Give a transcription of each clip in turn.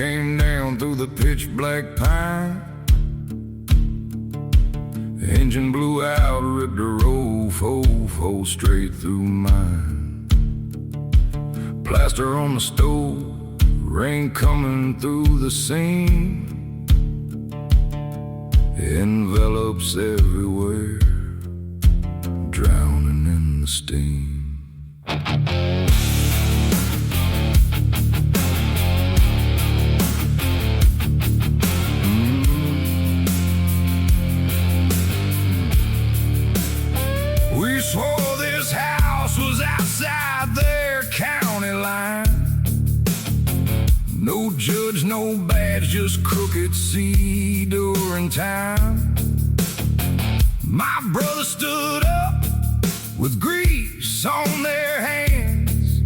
came down through the pitch black pine. The engine blew out, ripped a hole straight through mine. Plaster on the stove, rain coming through the seam. Envelops everywhere, drowning in the steam. We swore this house was outside their county line. No judge, no badge, just crooked sea during time. My brother stood up with grease on their hands,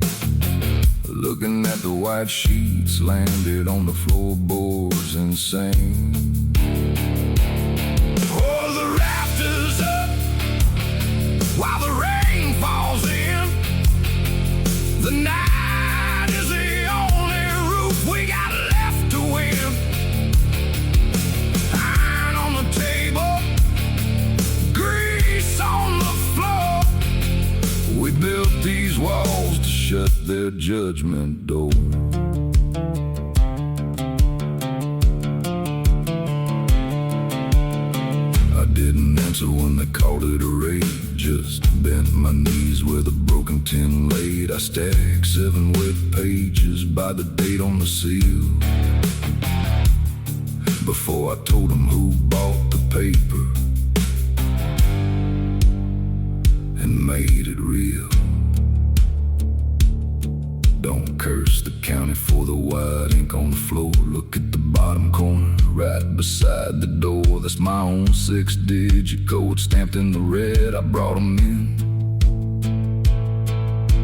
looking at the white sheets landed on the floorboards and sang. Oh, the rafters up while the rain falls in. The night is the only roof we got left to win. Iron on the table, grease on the floor. We built these walls to shut their judgment door. I didn't answer when they called it a raid. Just bent my knees where the broken tin laid. I stacked 7 wet pages by the date on the seal. Before I told them who bought the paper and made it real. Don't curse the county for the white ink on the floor. Look at the bottom corner, right beside the door. That's my own 6-digit code stamped in the red. I brought them in.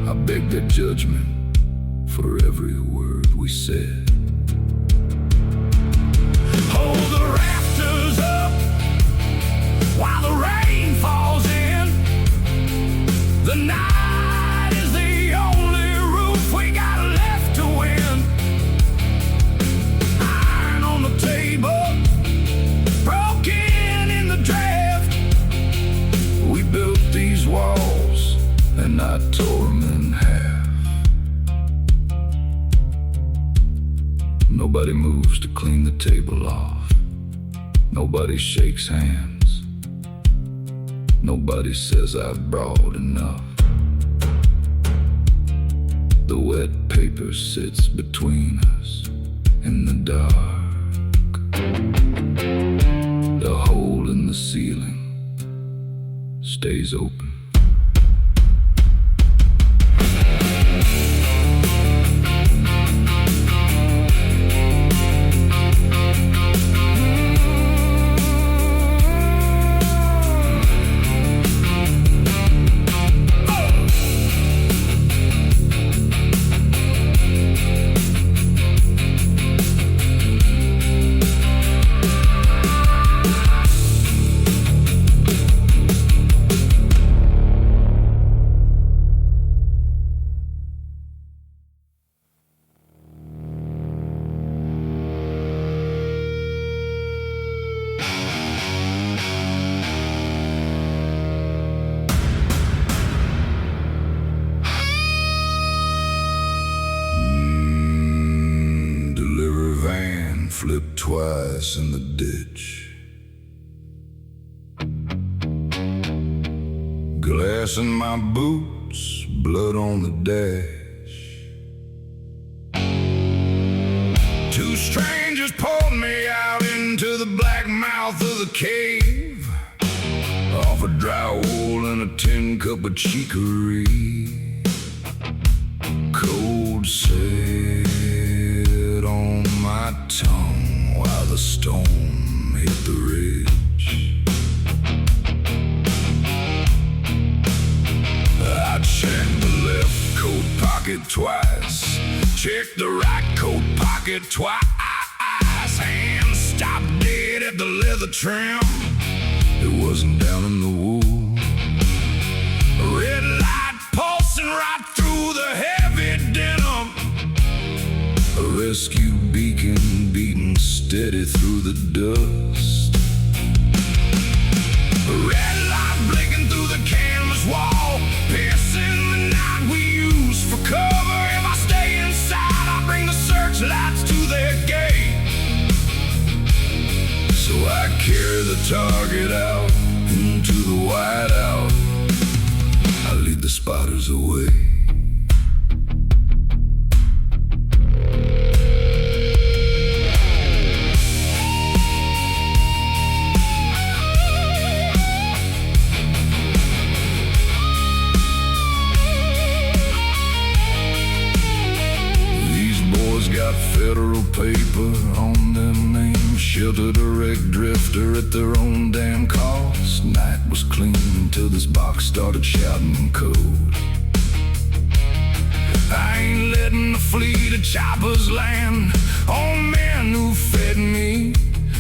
I begged their judgment for every word we said. Hold the rafters up while the rain falls in. The night is the only roof we got left to win. Iron on the table, broken in the draft. We built these walls and I tore them in half. Nobody moves to clean the table off. Nobody shakes hands. Nobody says I've brought enough. The wet paper sits between us in the dark. The hole in the ceiling stays open. Flipped twice in the ditch. Glass in my boots, blood on the dash. 2 strangers pulled me out into the black mouth of the cave. Off a drywall and a tin cup of chicory. Cold set on my tongue while the storm hit the ridge. I checked the left coat pocket twice, checked the right coat pocket twice. Hands stopped dead at the leather trim. It wasn't down in the wool. A red light pulsing right through the heavy denim. A rescue beacon steady through the dust. A red light blinking through the canvas wall, piercing the night we use for cover. If I stay inside, I bring the searchlights to their gate. So I carry the target out into the whiteout. I lead the spotters away. Got federal paper on them names, sheltered a wreck drifter at their own damn cost. Night was clean until this box started shouting code. I ain't letting the fleet of choppers land on men who fed me.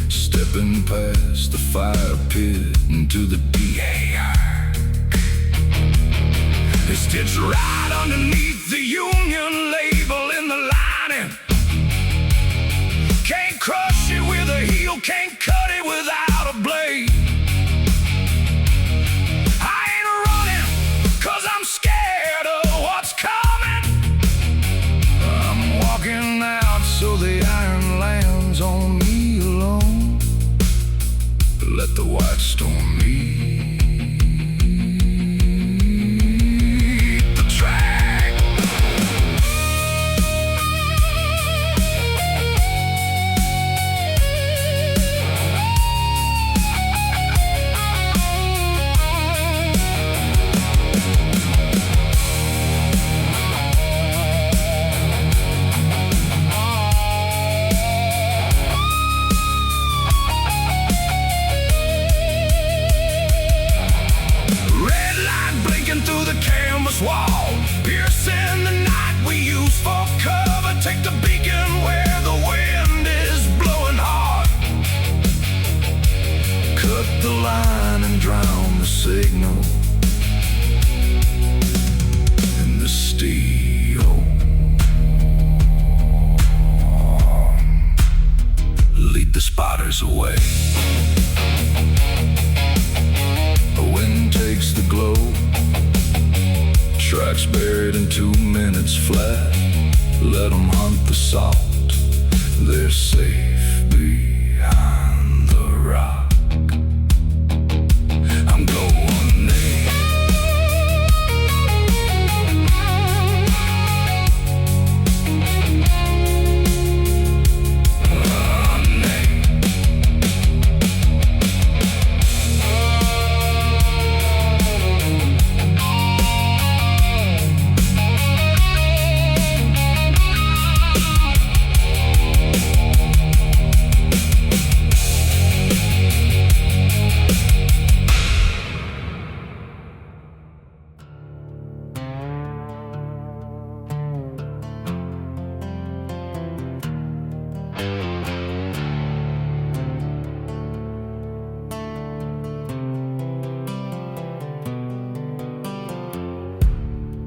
Stepping past the fire pit into the DAR. They stitched right underneath the Union label in the lining. Can't crush it with a heel, can't cut it without a blade. I ain't running, 'cause I'm scared of what's coming. I'm walking out so the iron lands on me alone. Let the white storm meet the track. Through the canvas wall, piercing the night we use for cover. Take the beacon where the wind is blowing hard. Cut the line and drown the signal in the steel. Lead the spotters away. The wind takes the glow. Tracks buried in 2 minutes flat. Let them hunt the salt. They're safe behind the rock. I'm going there.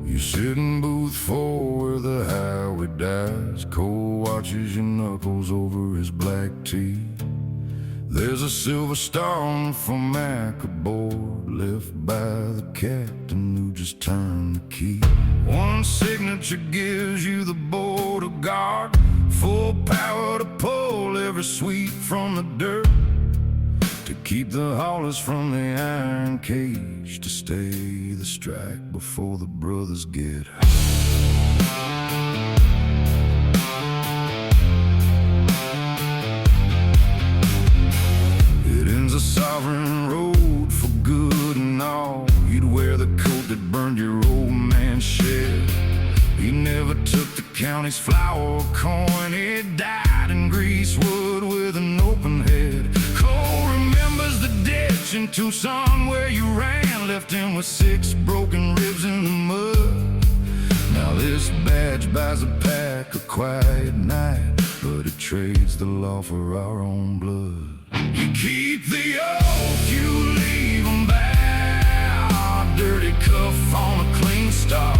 You sit in booth 4 where the highway dies. Cole watches your knuckles over his black tea. There's a silver star on the formica board, left by the captain who just turned the key. One signature gives you the border guard, full power to pull every sweep from the dirt, to keep the haulers from the iron cage, to stay the strike before the brothers get hurt. It ends a sovereign road for good and all. You'd wear the coat that burned your old man's shed. He never took the county's flour or coin. He died in Greasewood with an open head. Cole remembers the ditch in Tucson where you ran, left him with 6 broken ribs in the mud. Now this badge buys a pack of quiet night, but it trades the law for our own blood. You keep the oath, you leave them bound. Dirty cuff on a clean star.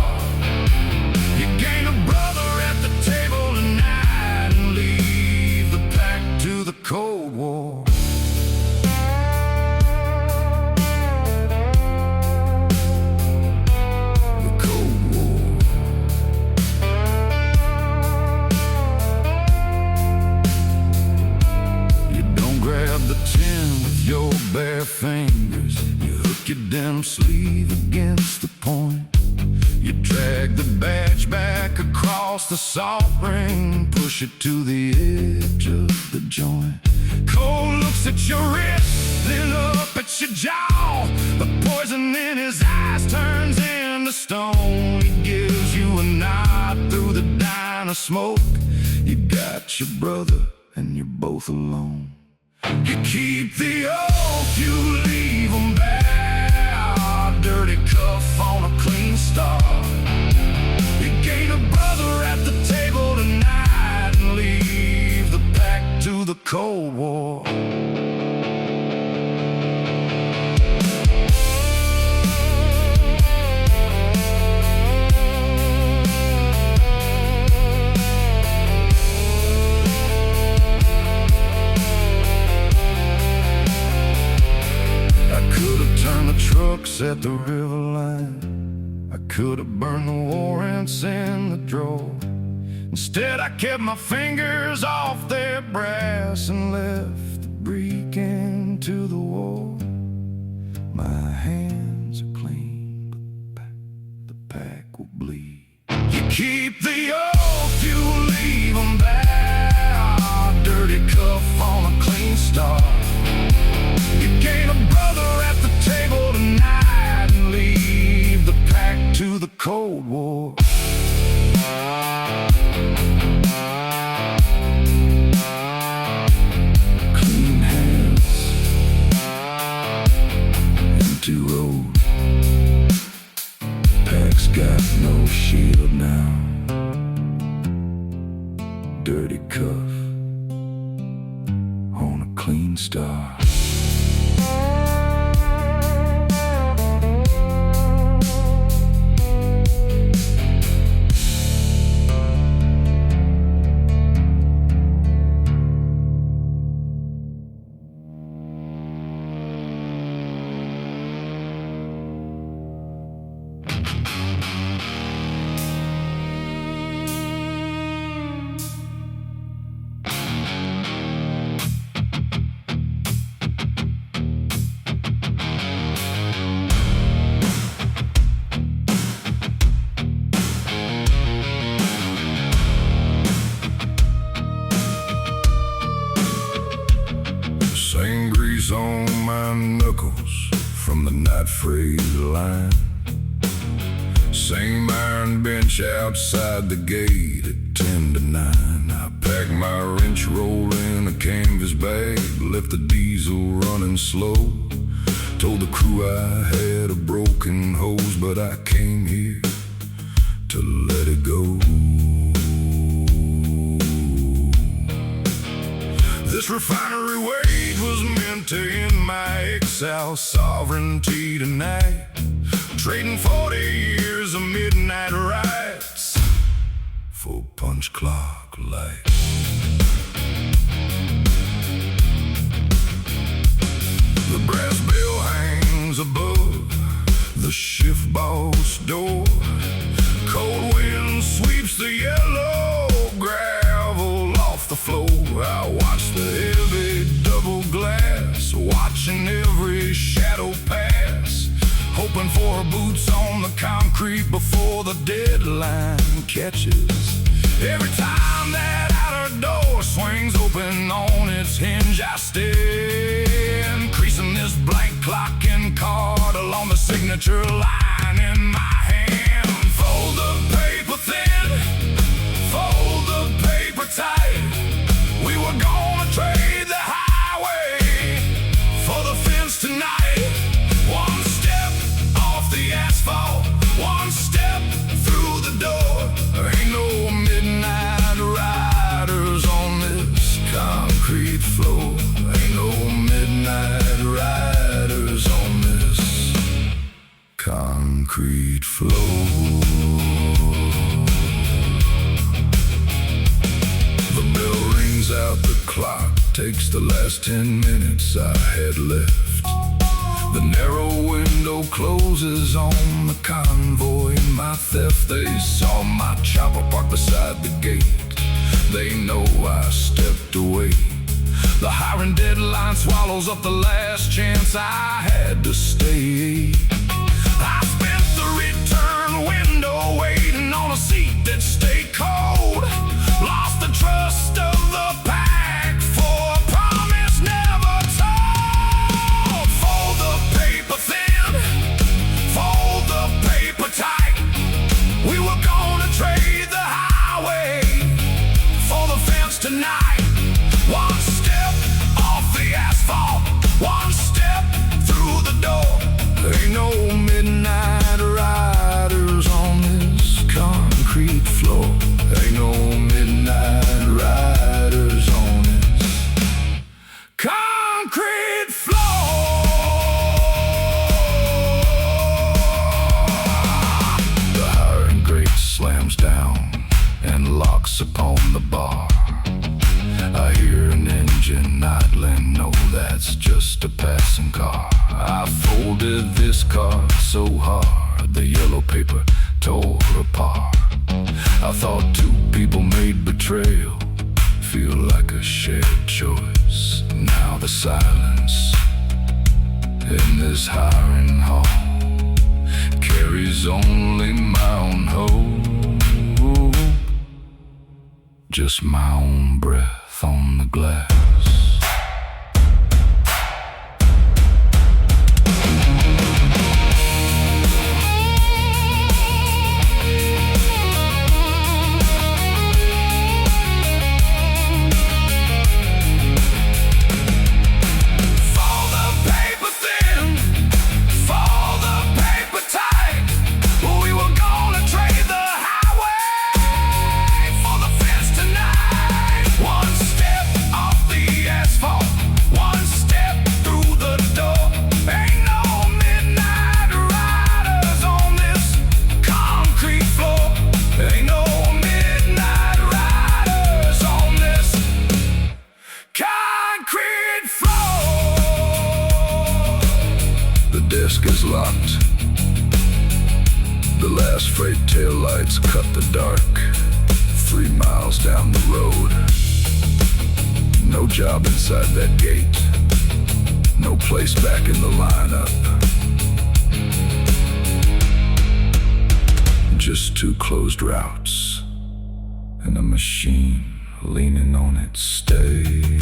You gain a brother at the table tonight and leave the pack to the your dim sleeve against the point. You drag the badge back across the salt ring, push it to the edge of the joint. Cole looks at your wrist, then up at your jaw. The poison in his eyes turns into stone. He gives you a nod through the dine of smoke. You got your brother and you're both alone. You keep the oath, you leave him bare. Dirty cuff on a clean start. You gain a brother at the table tonight and leave the pack to the Cold War. Trucks at the river line. I could have burned the warrants in the drawer. Instead I kept my fingers off their brass and left the break into the war. My hands are clean, but the pack will bleed. You keep the oath, you leave them bare. Dirty cuff on a clean start. You gain a brother at the table tonight and leave the pack to the Cold War. Clean hands, empty road. Pack's got no shield now. Dirty cuff on a clean star. On my knuckles from the night freight line. Same iron bench outside the gate at 10 to 9. I pack my wrench roll in a canvas bag, left the diesel running slow. Told the crew I had a broken hose, but I came here to let it go. This refinery wage was meant to end my exile sovereignty tonight. Trading 40 years of midnight rights for punch clock lights. The brass bell hangs above the shift boss door. Cold wind sweeps the yellow gravel off the floor. I watch the heavy double glass, watching every shadow pass, hoping for boots on the concrete before the deadline catches. Every time that outer door swings open on its hinge, I stare, increasing this blank clocking card along the signature line in my hand. Fold the paper thin, fold the paper tight. We were gonna trade the highway for the fence tonight. One step off the asphalt, one step through the door. There ain't no midnight riders on this concrete floor. There ain't no midnight riders on this concrete floor. The bell rings out the clock, takes the last 10 minutes I had left. The narrow window closes on the convoy and my theft. They saw my chopper parked beside the gate. They know I stepped away. The hiring deadline swallows up the last chance I had to stay. I spent the return window waiting on a seat that stayed cold. Lost the trust of the pack for a promise never told. Fold the paper thin, fold the paper tight. We were gonna trade the highway for the fence tonight. One step off the asphalt, one step through the door. Ain't no midnight riders on this concrete floor. Ain't no midnight riders on this concrete floor. The hiring grate slams down and locks upon the bar. I hear an engine idling, no, that's just a passing car. I folded this card so hard, the yellow paper tore apart. I thought two people made betrayal feel like a shared choice. Now the silence in this hiring hall carries only my own hope, just my own breath on the glass. Is locked. The last freight taillights cut the dark 3 miles down the road. No job inside that gate, no place back in the lineup. Just 2 closed routes and a machine leaning on its stay.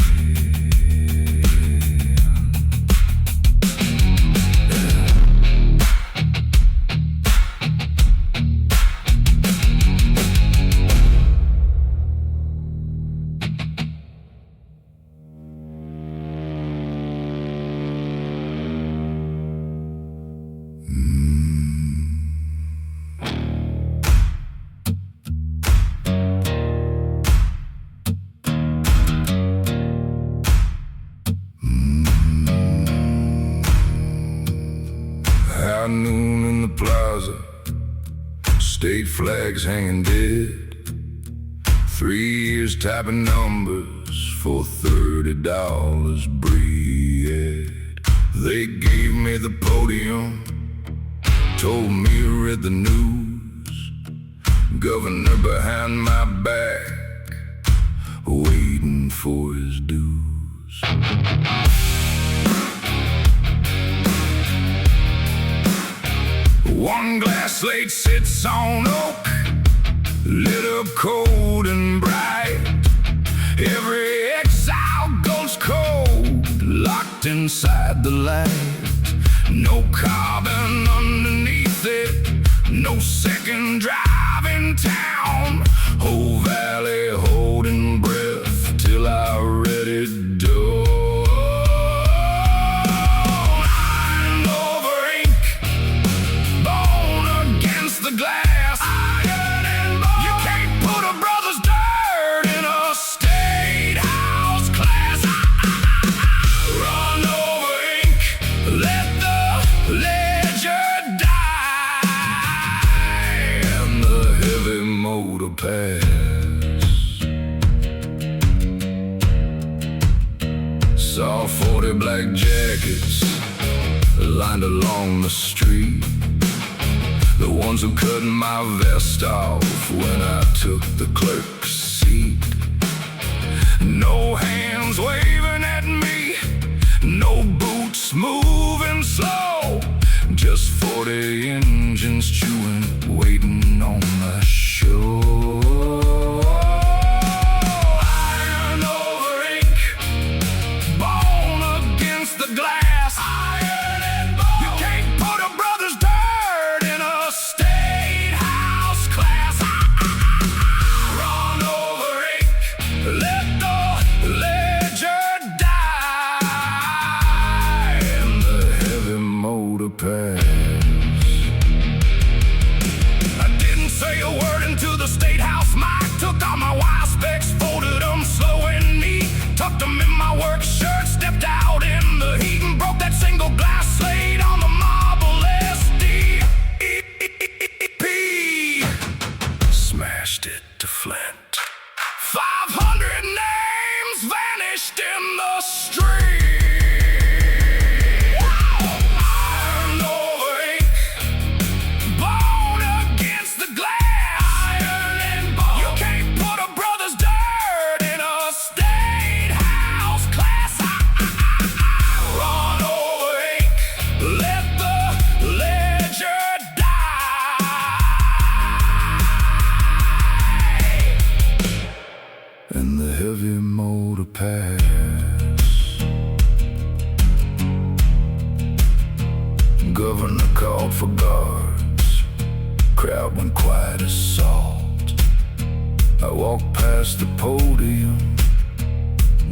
High noon in the plaza, state flags hanging dead. 3 years typing numbers for $30 bread. They gave me the podium, told me to read the news. Governor behind my back, waiting for his dues. One glass slate sits on oak, lit up cold and bright. Every exile goes cold, locked inside the light. No carbon underneath it, no second drive in town. Whole valley holding breath till I read it done. Glass, iron and bone. You can't put a brother's dirt in a state house class. Run over ink, let the ledger die, and the heavy motor pass. Saw 40 black jackets lined along the street, the ones who cut my vest off when I took the clerk's seat. No hands waving at No boots moving slow, just 40 engines chewing, waiting on the show. Iron over ink, bone against the glass. Iron and bone. You can't put a brother's dirt in a state house class. Run over ink, let the ledger die, and the heavy motor pass. I didn't say a word into the state house mic. Took all my wire specs, folded them slow and neat, tucked them in my work shirt, stepped out in the heat and broke that single glass slate on the marble SDP. Smashed it to flint. 500 names vanished in the street. Iron over ink, bone against the glass. Iron and bone. You can't put a brother's dirt in a state house class. Run over ink, let the ledger die, and the heavy motor pass. Governor called for guards, crowd went quiet as salt. I walked past the podium,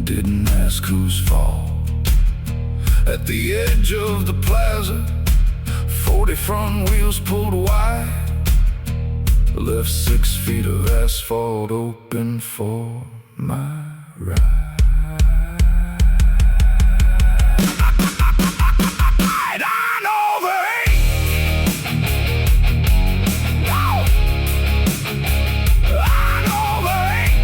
didn't ask whose fault. At the edge of the plaza, 40 front wheels pulled wide, left 6 feet of asphalt open for my ride. On over ink. Whoa. On over ink.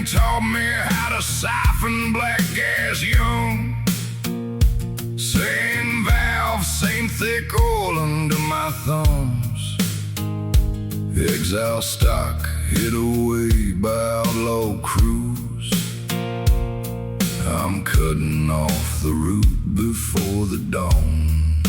Taught me how to siphon black gas young. Same valve, same thick oil under my thumbs. Exile stock hid away by outlaw crews. I'm cutting off the route before the dawn.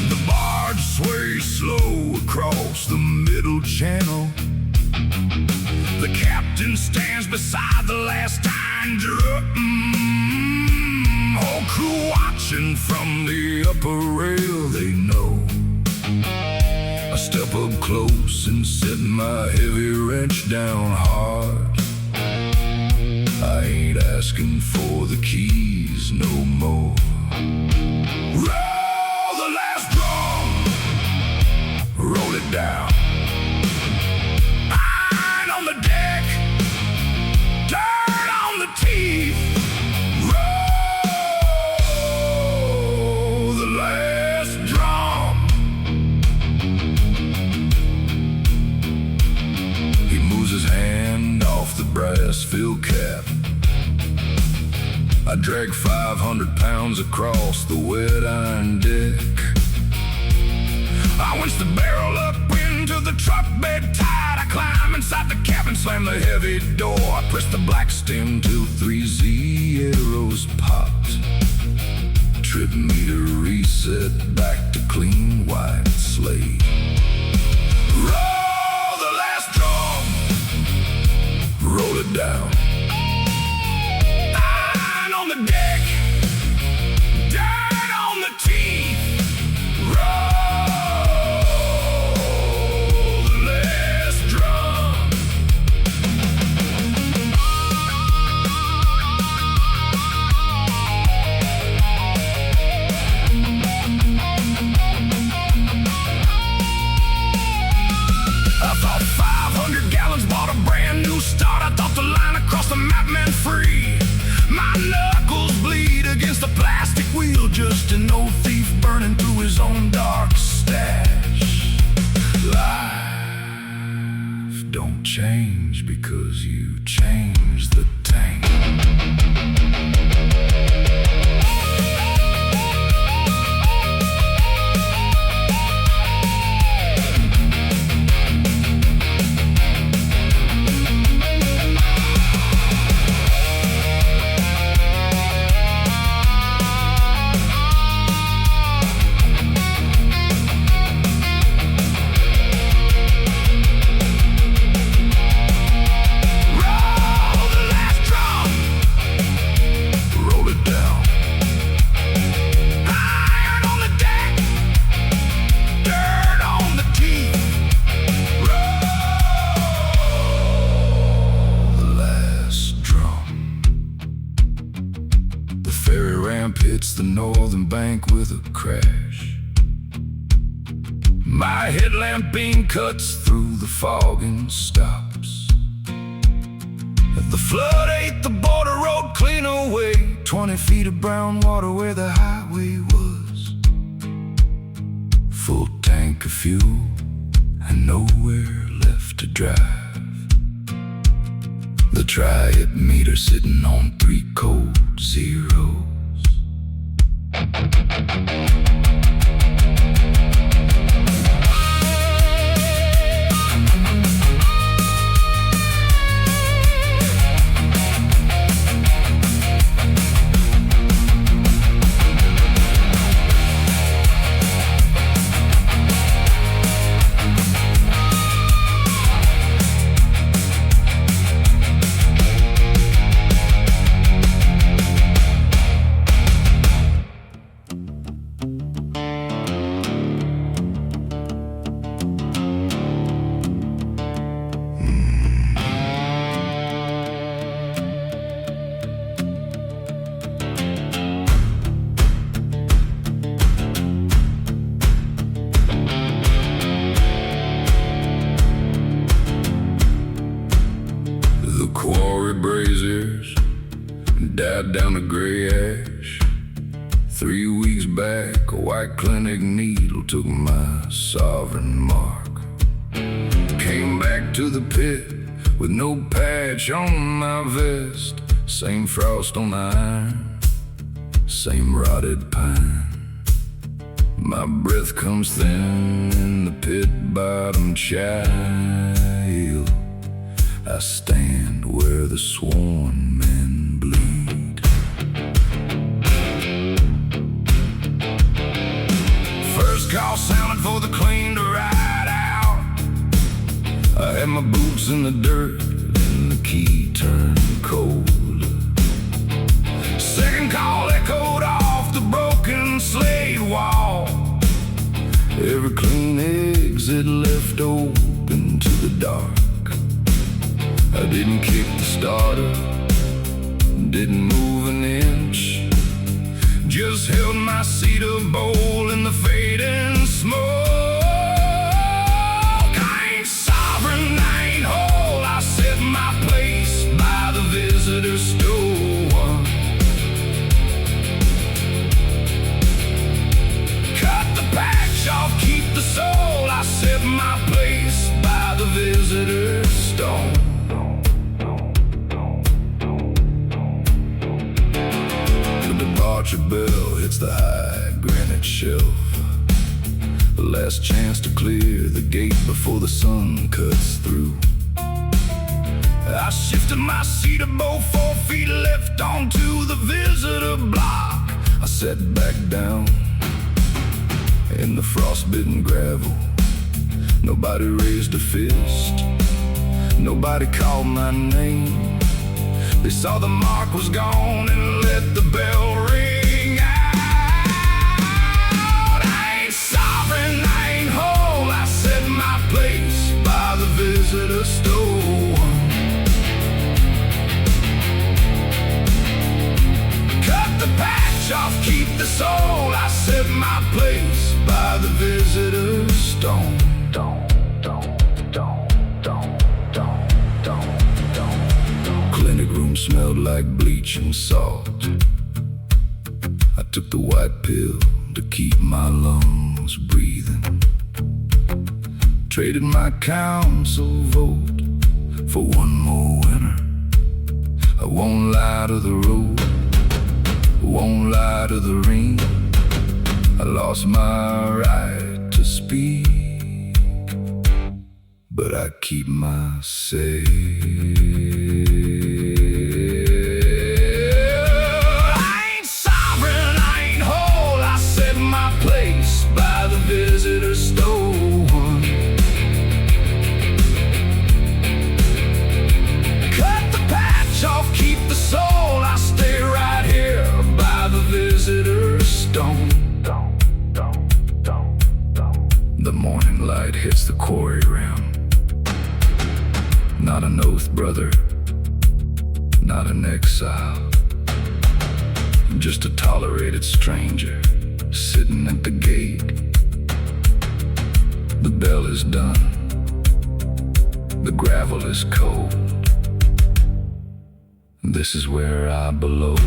The barge sways slow across the middle channel. The captain stands beside the last time drum. Whole crew watching from the upper rail, they know. I step up close and set my heavy wrench down hard. I ain't asking for the keys no more. Roll the last drum, roll it down. Iron on the deck, dirt on the teeth. Roll the last drum. He moves his hand off the brass fill cap. I drag 500 pounds across the wet iron deck. I winch the barrel up into the truck bed tight. I climb inside the cabin, slam the heavy door. I press the black stem till 3 zeros popped. Trip meter reset back to clean white slate. Roll the last drum, roll it down. ferry ramp hits the northern bank with a crash. My headlamp beam cuts through the fog and stops. The flood ate the border road clean away, 20 feet of brown water where the highway was. Full tank of fuel and nowhere left to drive. The try-it meter sitting on 3 cold zeros. Braziers died down to gray ash. 3 weeks back, a white clinic needle took my sovereign mark. Came back to the pit with no patch on my vest. Same frost on the iron, same rotted pine. My breath comes thin in the pit bottom child. I stand where the sworn men bleed. First call sounded for the clean to ride out. I had my boots in the dirt and the key turned cold. Second call echoed off the broken slate wall. Every clean exit left open to the dark. I didn't kick the starter, didn't move an inch. Just held my cedar bowl in the fading smoke. I ain't sovereign, I ain't whole. I set my place by the visitor store. Cut the patch off, keep the soul. I set my place by the visitor stone. Departure bell hits the high granite shelf. The last chance to clear the gate before the sun cuts through. I shifted my cedar bowl 4 feet left onto the visitor block. I sat back down in the frostbitten gravel. Nobody raised a fist, nobody called my name. They saw the mark was gone and let the bell ring out. I ain't sovereign, I ain't whole. I set my place by the visitor store. Cut the patch off, keep the soul. I set my place by the visitor stone. Clinic room smelled like bleach and salt. I took the white pill to keep my lungs breathing. Traded my council vote for one more winner. I won't lie to the road, won't lie to the ring. I lost my right to speak, but I keep my say. Visitor store. Cut the patch off, keep the soul. I stay right here by the visitor stone. The morning light hits the quarry rim. Not an oath brother, not an exile. just a tolerated stranger sitting at the gate. The bell is done, the gravel is cold. This is where I belong.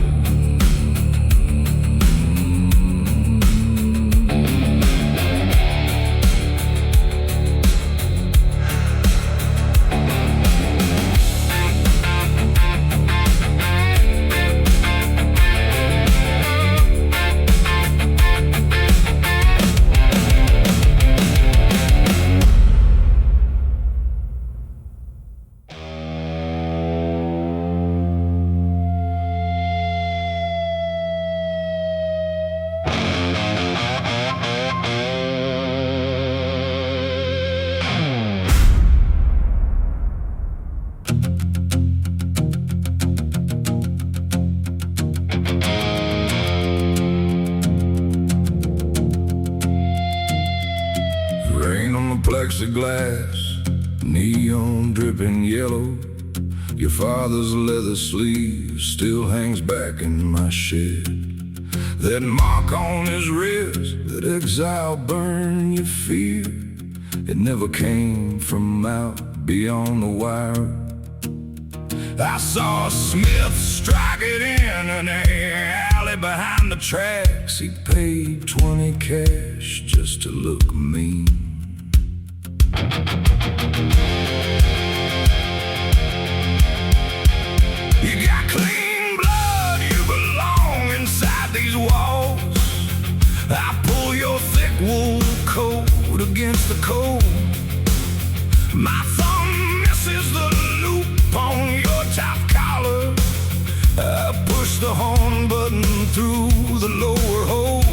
Plexiglass, neon dripping yellow. Your father's leather sleeve still hangs back in my shed. That mark on his wrist, that exile burn your fear. It never came from out beyond the wire. I saw Smith strike it in an alley behind the tracks. He paid 20 cash just to look mean. You got clean blood, you belong inside these walls. I pull your thick wool coat against the cold. My thumb misses the loop on your top collar. I push the horn button through the lower hole.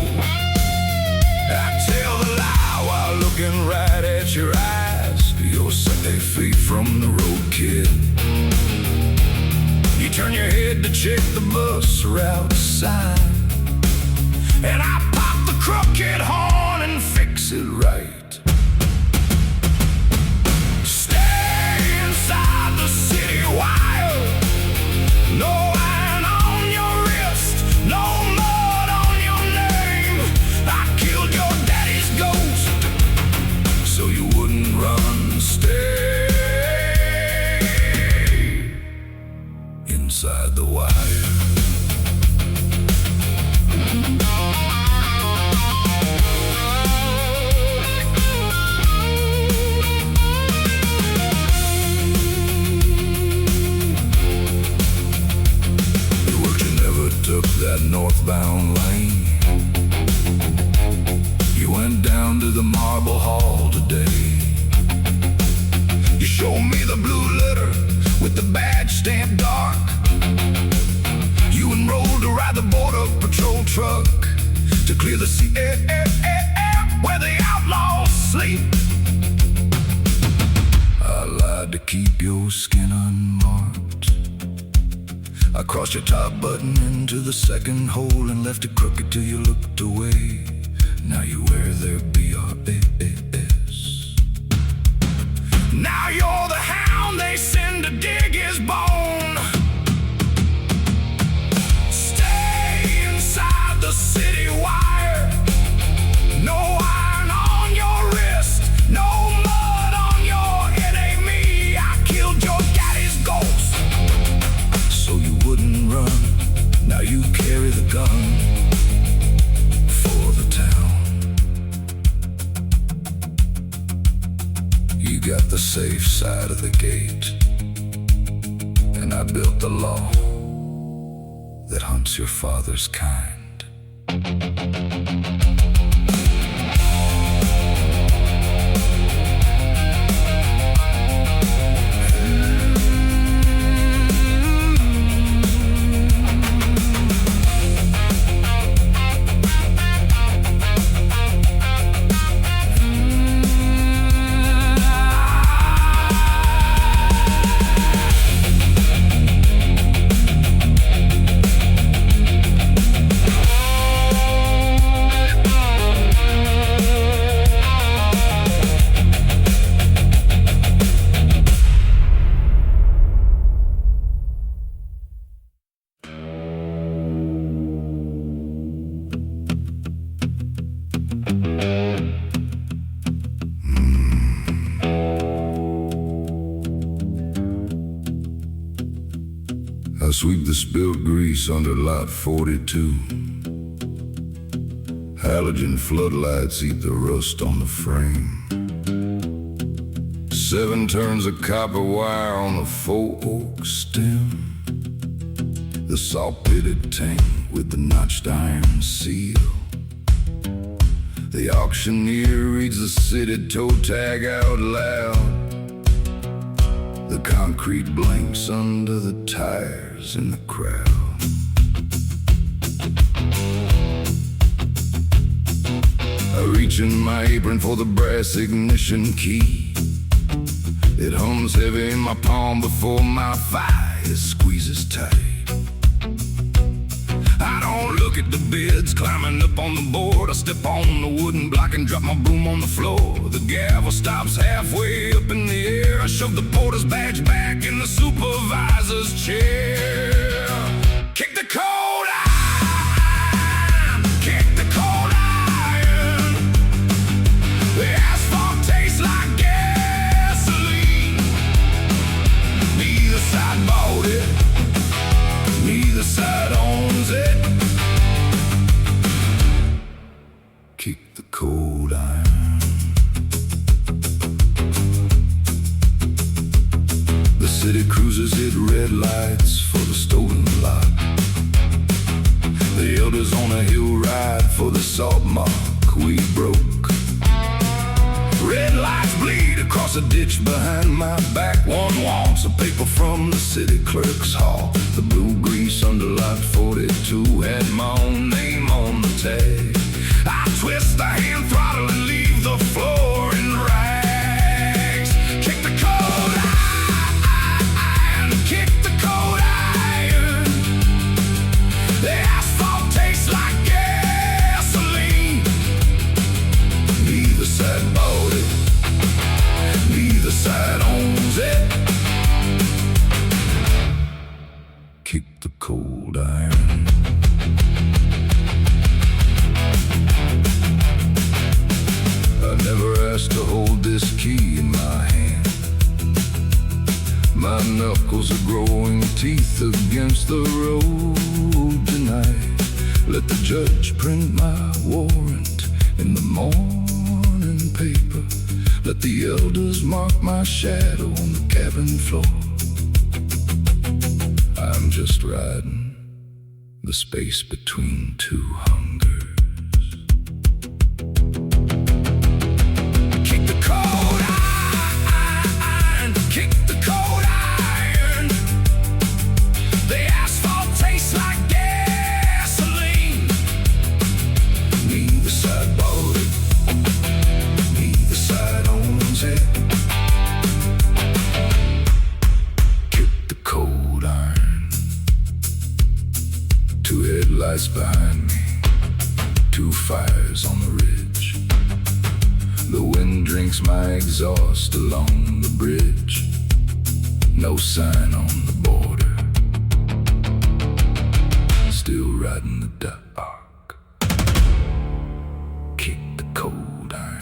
I tell the lie while looking right at your eyes. You're 70 feet from the road, kid. You turn your head to check the bus route sign, and I pop the crooked horn and fix it right. Stay inside the city wire. No iron on your wrist, no mud on your name. I killed your daddy's ghost so you wouldn't run. Stay inside the wire. Took that northbound lane. You went down to the Marble Hall today. You showed me the blue letter with the badge stamped dark. You enrolled to ride the border patrol truck to clear the sea where the outlaws sleep. I lied to keep your skin unmarked. I crossed your top button into the second hole and left it crooked till you looked away. Now you wear their BRAS. Now you're the hound they send to dig his bone. Stay inside the city wire. No iron on your wrist, no mud on your head. Ain't me, I killed your daddy's ghost so you wouldn't run. Now you carry the gun for the town. You got the safe side of the gate, and I built the law that hunts your father's kind. Sweep the spilled grease under lot 42. Halogen floodlights eat the rust on the frame. 7 turns of copper wire on the faux oak stem. The saw-pitted tank with the notched iron seal. The auctioneer reads the city toe tag out loud. The concrete blinks under the tires in the crowd. I reach in my apron for the brass ignition key. It hums heavy in my palm before my fire squeezes tight. I don't look at the bids climbing up on the board. I step on the wooden block and drop my broom on the floor. The gavel stops halfway up in the air. I shove the porter's badge back in the supervisor's chair. Kick the cold iron, kick the cold iron. The asphalt tastes like gasoline. Neither side bought it, neither side owns it. Kick the cold iron. The city cruisers hit red lights for the stolen lot. The elders on a hill ride for the salt mark we broke. Red lights bleed across a ditch behind my back. One wants a paper from the city clerk's hall. The blue grease under lot 42 had my own name on the tag. I twist the hand throttle and leave the floor in rags. Kick the cold iron, kick the cold iron. The asphalt tastes like gasoline. Neither side bought it, neither side owns it. Kick the cold iron. I never asked to hold this key in my hand. My knuckles are growing teeth against the road tonight. Let the judge print my warrant in the morning paper. Let the elders mark my shadow on the cabin floor. I'm just riding the space between two hungers. Kick the cold iron, kick the cold iron. The asphalt tastes like gasoline. Neither side bought it, neither side owns it. Kick the cold iron. 2 headlights behind me, 2 fires on the ridge. The wind drinks my exhaust along the bridge. No sign on the border. Still riding the dark. Kick the cold iron.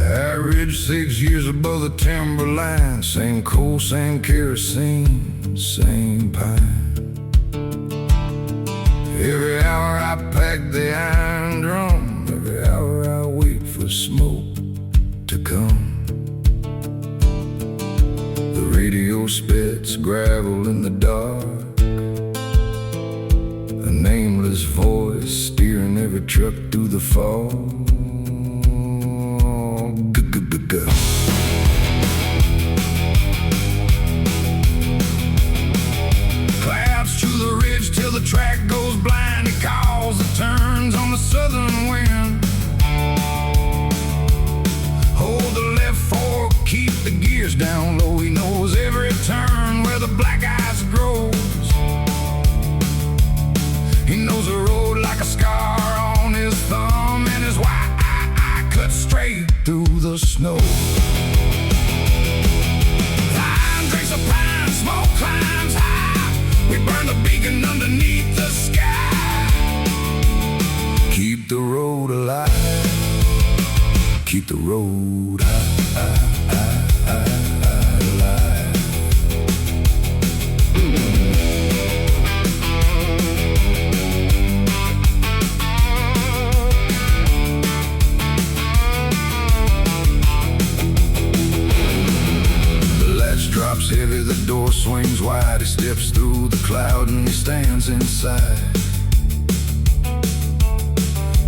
Average 6 years above the timberline. Same coal, same kerosene, same pine. Every hour I pack the iron drum. Every hour I wait for smoke to come. The radio spits gravel in the dark. A nameless voice every truck through the fog. Clouds to the ridge till the track goes blind. He calls the turns on the southern wind. Hold the left fork, keep the gears down low. He knows every turn where the black ice grows. He knows the road like a scar on his thumb, and his white eye cuts straight through the snow. Time drinks a pine, smoke climbs high. We burn the beacon underneath the sky. Keep the road alive. Keep the road alive. Drops heavy, the door swings wide. He steps through the cloud and he stands inside.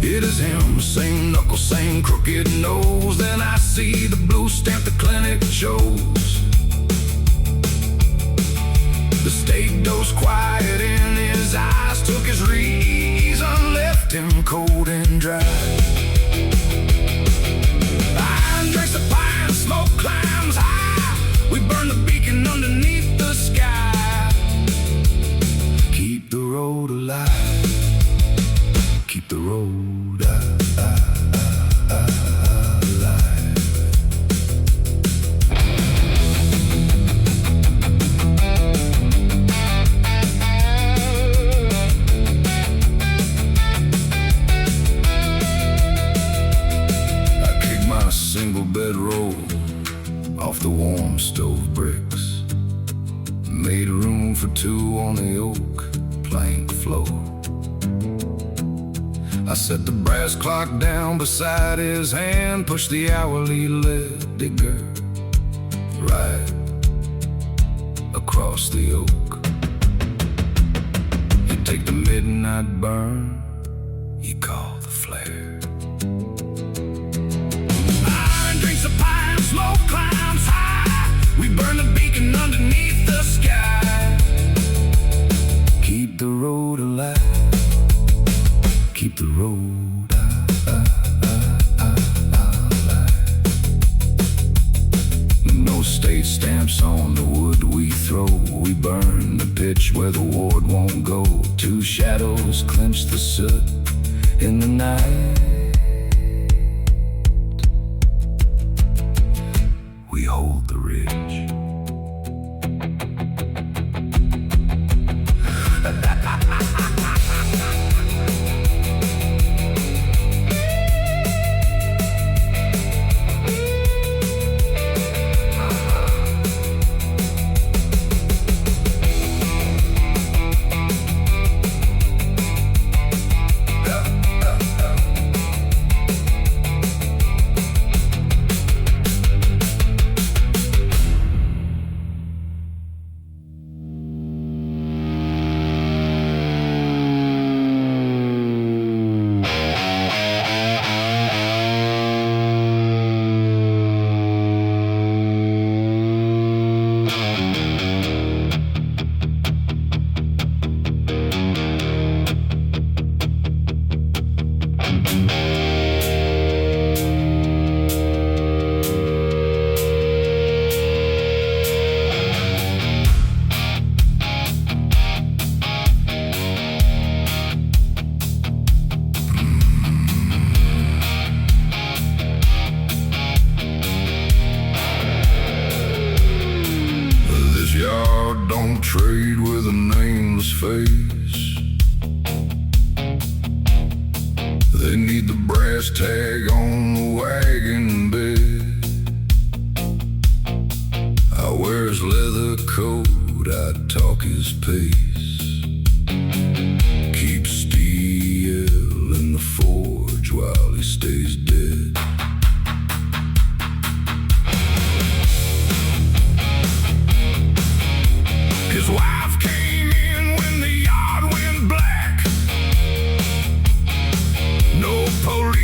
It is him, same knuckle, same crooked nose. Then I see the blue stamp the clinic chose. The state dose quiet in his eyes took his reason, left him cold and dry. Iron drinks the pine, smoke climbs high. We burn the beacon underneath the sky. Keep the road alive. Keep the road alive. I kick my single bedroll off the warm stove bricks. Made room for two on the oak plank floor. I set the brass clock down beside his hand, pushed the hourly lead digger right across the oak. You take the midnight burn, you call the flare. Iron drinks a pine, smoke climbs high. We burn the beacon underneath the sky. Keep the road alive. Keep the road alive. No state stamps on the wood we throw. We burn the pitch where the ward won't go. Two shadows clinch the soot in the night. We hold the ridge. Don't trade with a nameless face. They need the brass tag on the wagon bed. I wear his leather coat, I talk his pace. Keep steel in the forge while he stays dead. His wife came in when the yard went black.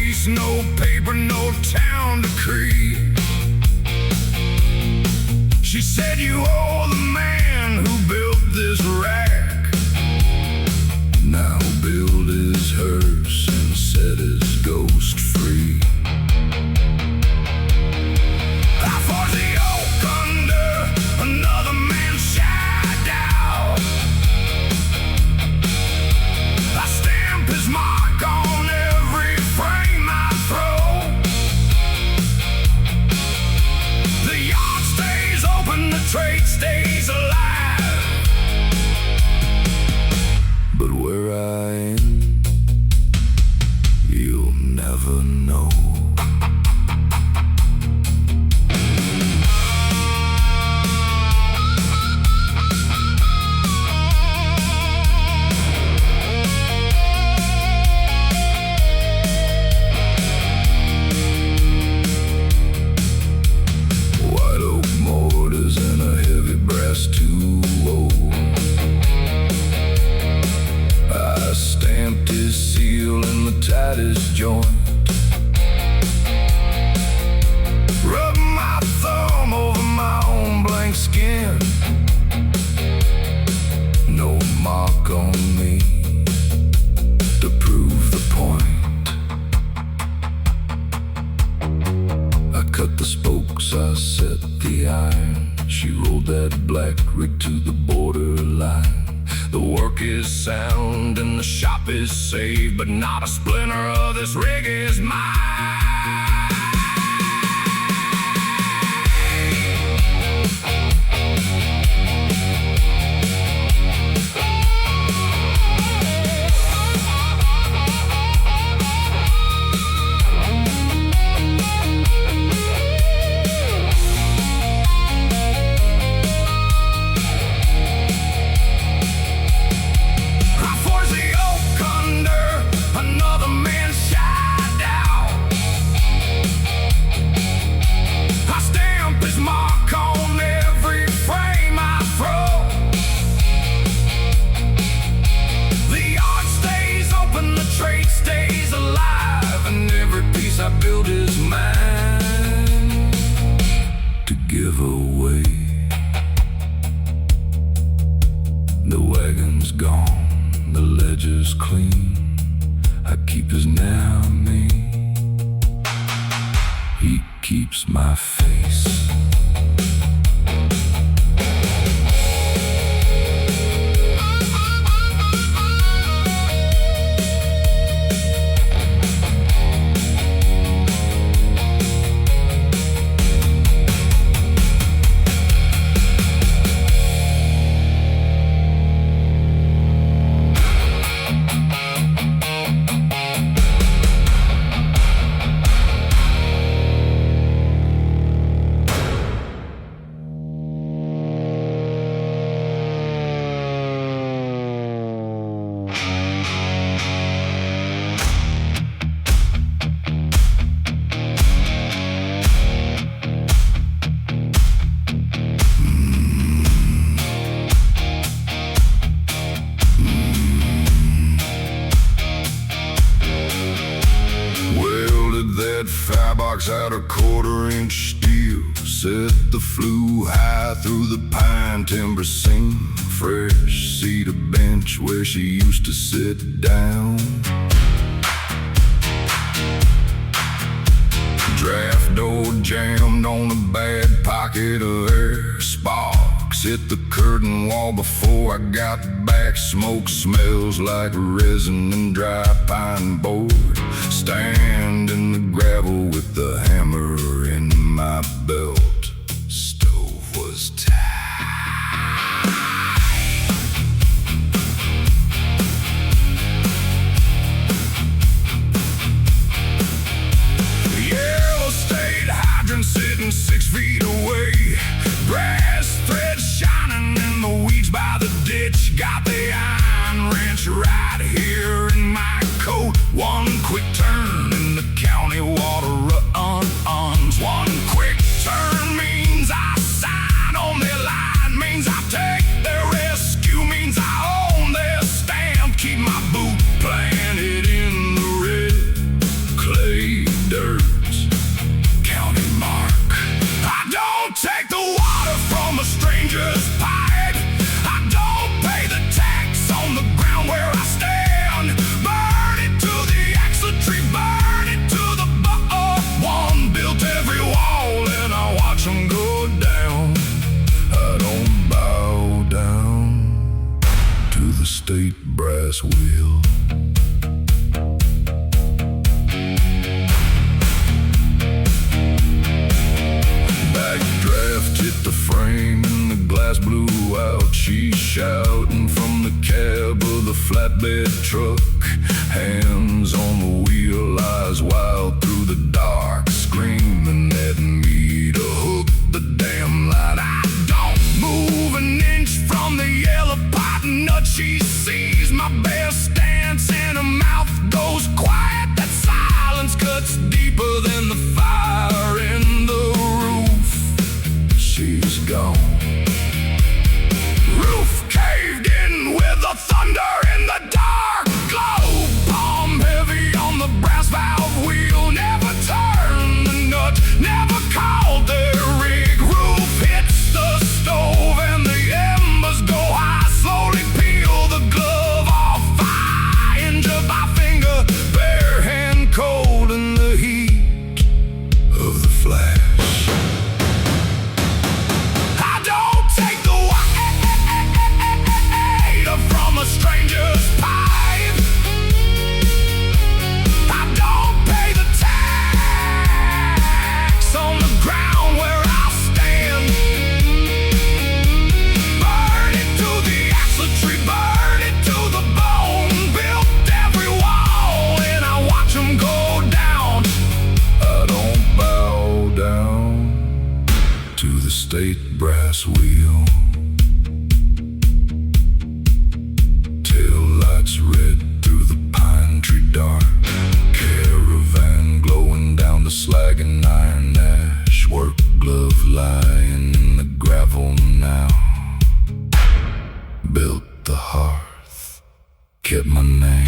police, no paper, no town decree. She said, you owe the man who built this rack. Now build his hearse and set his ghost free. I forged the oak under another man's shadow. I stamp his mark on every frame I throw. The yard stays open, the trade stays alive. But where I am, you'll never know. White oak mortars and a heavy brass tool. I stamped his seal in the tightest joint. Rubbed my thumb over my own blank skin. No mark on me to prove the point. I cut the spokes, I set the iron. She rolled that black rig to the borderline. The work is sound and the shop is saved, but not a splinter of this rig is mine. I built his mind to give away. The wagon's gone, the ledger's clean. I keep his name, he keeps my face. Firebox out of 1/4-inch steel. Set the flue high through the pine timber seam. Fresh cedar bench where she used to sit down. Draft door jammed on a bad pocket of air. Sparks hit the curtain wall before I got back. Smoke smells like resin and dry pine board. Stand in the gravel with the hammer in my belt. Stove was tight. The yellow state hydrant sitting 6 feet away. Brass thread shining in the weeds by the ditch. Got the iron wrench right here in my coat. One quick turn and the county water run flatbed truck, hands on the wheel, eyes wild through the dark, screaming at me to hook the damn light. I don't move an inch from the yellow pot nut. She sees my best stance and her mouth goes quiet. That silence cuts deeper than the fire in the roof. She's gone. Roof caved in with the thunder in the dark glow. Palm heavy on the brass valve wheel. Never turned the nut, never called the rig. Roof hits the stove and the embers go high. Slowly peel the glove off. I injure my finger, bare hand cold in the heat of the flash. I don't take the weight from a stranger's pipe. I don't pay the tax on the ground where I stand. Burn it to the axle tree, burn it to the bone. Built every wall and I watch them go down. I don't bow down to the state brass wheel. Tail lights red through the pine tree dark. Caravan glowing down the slag and iron ash. Work glove lying in the gravel now. Built the hearth, kept my name.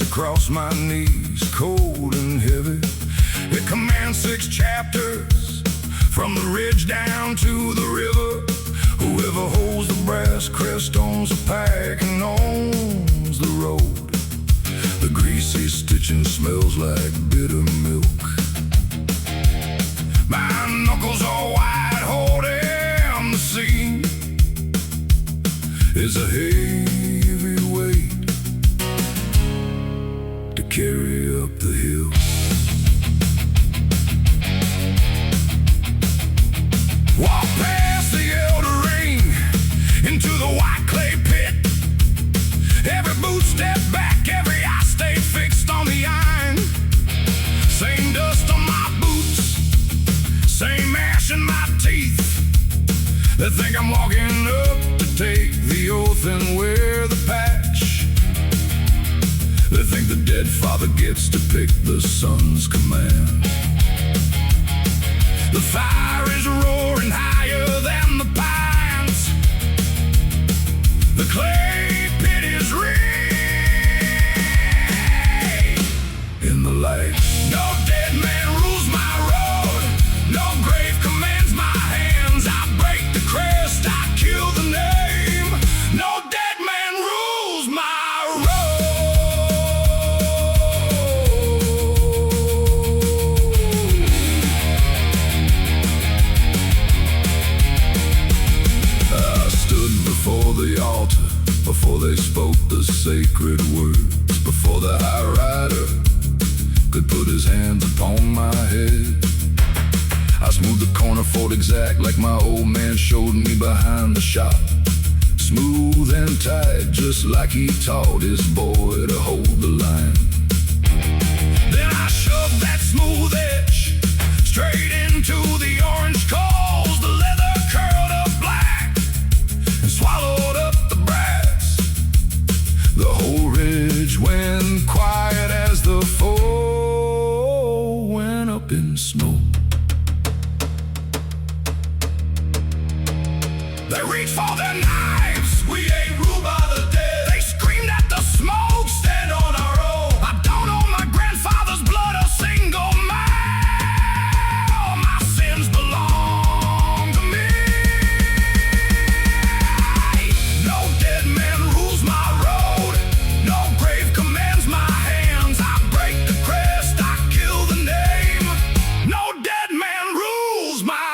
Across my knees, cold and heavy. It commands 6 chapters, from the ridge down to the river. Whoever holds the brass crest owns a pack and owns the road. The greasy stitching smells like bitter milk. My knuckles are wide, holding the seam. It's a heavy weight to carry up the hill. Walk past the elder ring into the white clay pit. Every boot step back, every eye stay fixed on the iron. Same dust on my boots, same ash in my teeth. They think I'm walking up to take the oath and wear the patch. They think the dead father gets to pick the son's command. The fire is roaring higher than the pines. The clay pit is red in the light. No dead man rules my road. No grave commands my hands. I break the crest, I kill the name. No dead man rules my road. I stood before the altar, before they spoke the sacred words, before the high rider could put his hands upon my head. I smoothed the corner, fought exact like my old man showed me behind the shop. smooth and tight, just like he taught his boy to hold the line. Then I shoved that smooth edge straight into the orange coals. The leather curled up black and swallowed up the brass. The whole ridge went quiet as the foe went up in smoke. They reached for their knives, we ain't ruled by the dead. They screamed at the smoke, stand on our own. I don't owe my grandfather's blood a single mile. My sins belong to me. No dead man rules my road, no grave commands my hands. I break the crest, I kill the name. No dead man rules my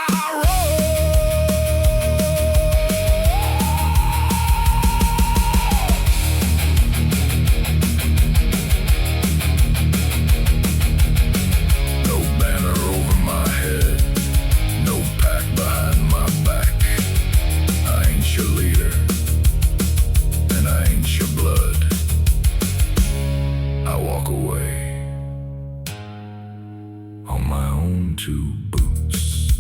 two boots.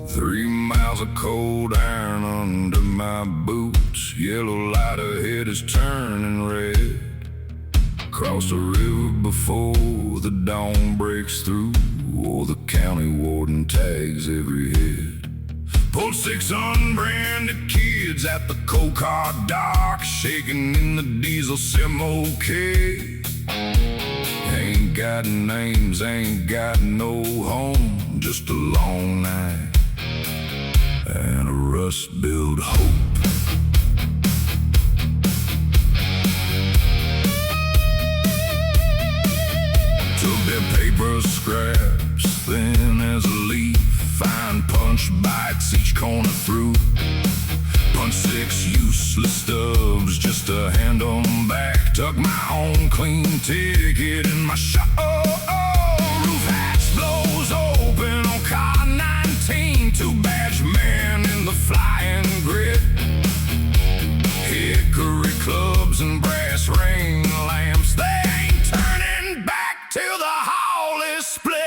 3 miles of cold iron under my boots. Yellow light ahead is turning red. Cross the river before the dawn breaks through, or the county warden tags every head. Pulled 6 unbranded kids at the cold car dock, shaking in the diesel smoky. Ain't got names, ain't got no home, just a long night and a rust-built hope. Took their paper scraps, thin as a leaf, fine punch bites each corner through. Punch 6 useless stubs just to hand them back. Tuck my own clean ticket in my shop. Roof hatch blows open on car 19. 2 badge men in the flying grid. Hickory clubs and brass ring lamps, they ain't turning back till the haul is split.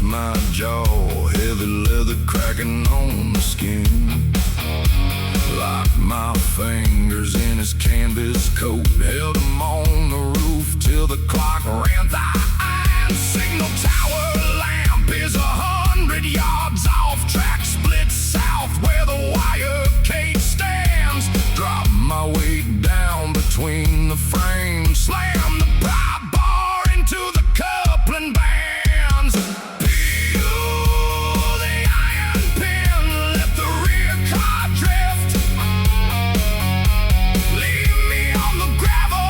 My jaw, heavy leather cracking on the skin. Locked my fingers in his canvas coat, held him on the roof till the clock ran. The iron signal tower lamp is 100 yards off. Track split south where the wire cage stands. Drop my weight down between the frames, slam the pry bar into the coupling band. Gravel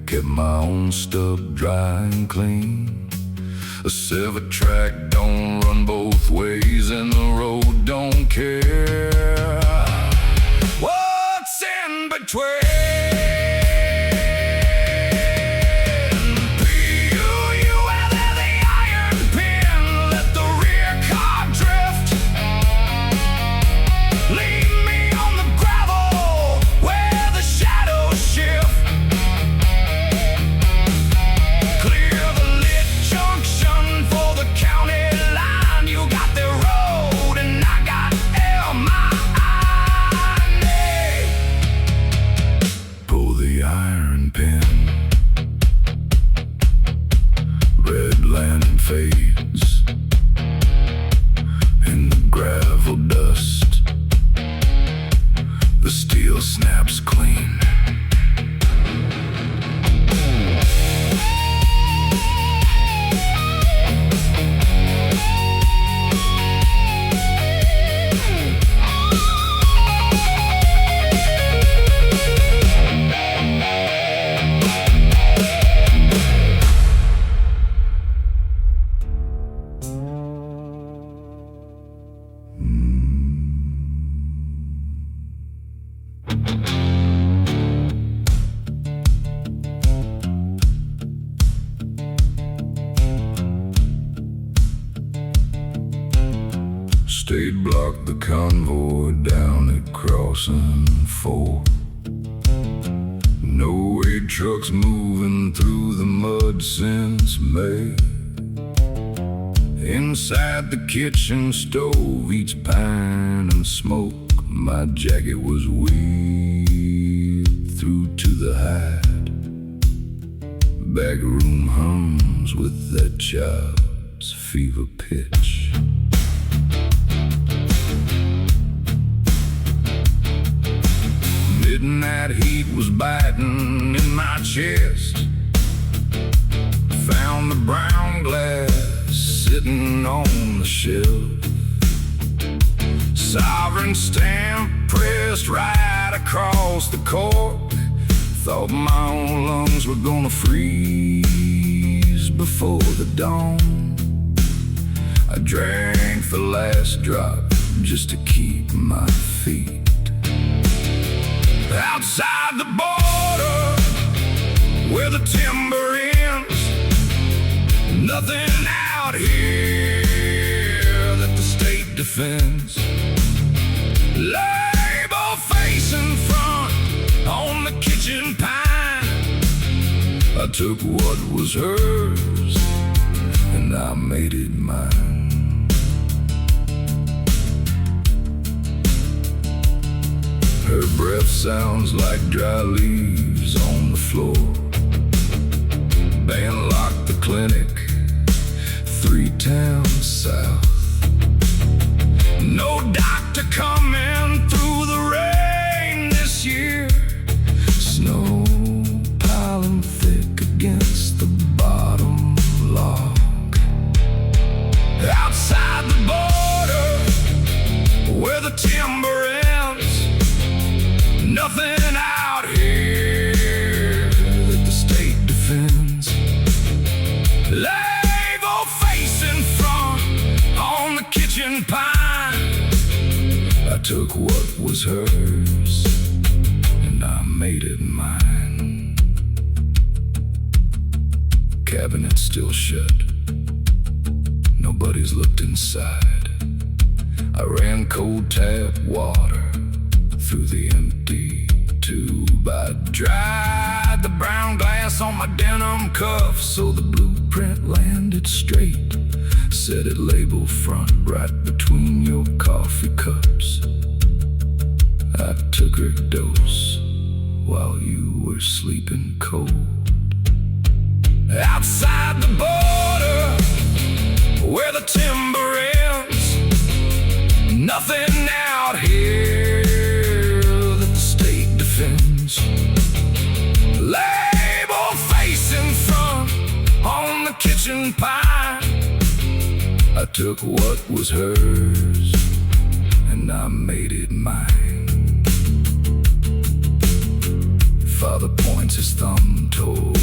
kept my own stuff dry and clean. A 7-track don't run both ways, and the road don't care what's in between. Fades in the gravel dust. The steel snaps clean. State blocked the convoy down at Crossing 4. No aid trucks moving through the mud since May. Inside the kitchen stove, each pine and smoke, my jacket was weaved through to the hide. Back room hums with that child's fever pitch. Midnight heat was biting in my chest. Found the brown glass sitting on the shelf. Sovereign stamp pressed right across the cork. Thought my own lungs were gonna freeze before the dawn. I drank the last drop just to keep my feet. Outside the border, where the timber ends, nothing out here that the state defends. Label facing front on the kitchen pine. I took what was hers and I made it mine. Her breath sounds like dry leaves on the floor. Band locked the clinic 3 towns south. No doctor coming through the rain this year. Snow piling thick against the bottom log. Outside the border, where the timber ends, nothing out here that the state defends. Label facing front on the kitchen pine. I took what was hers and I made it mine. Cabinet still shut. Nobody's looked inside. I ran cold tap water through the empty tube. I dried the brown glass on my denim cuff so the blueprint landed straight. Set it label front right between your coffee cups. I took her dose while you were sleeping cold. Outside the border, where the timber ends, nothing out here that the state defends. Label facing front on the kitchen pine. I took what was hers and I made it mine. Father points his thumb toward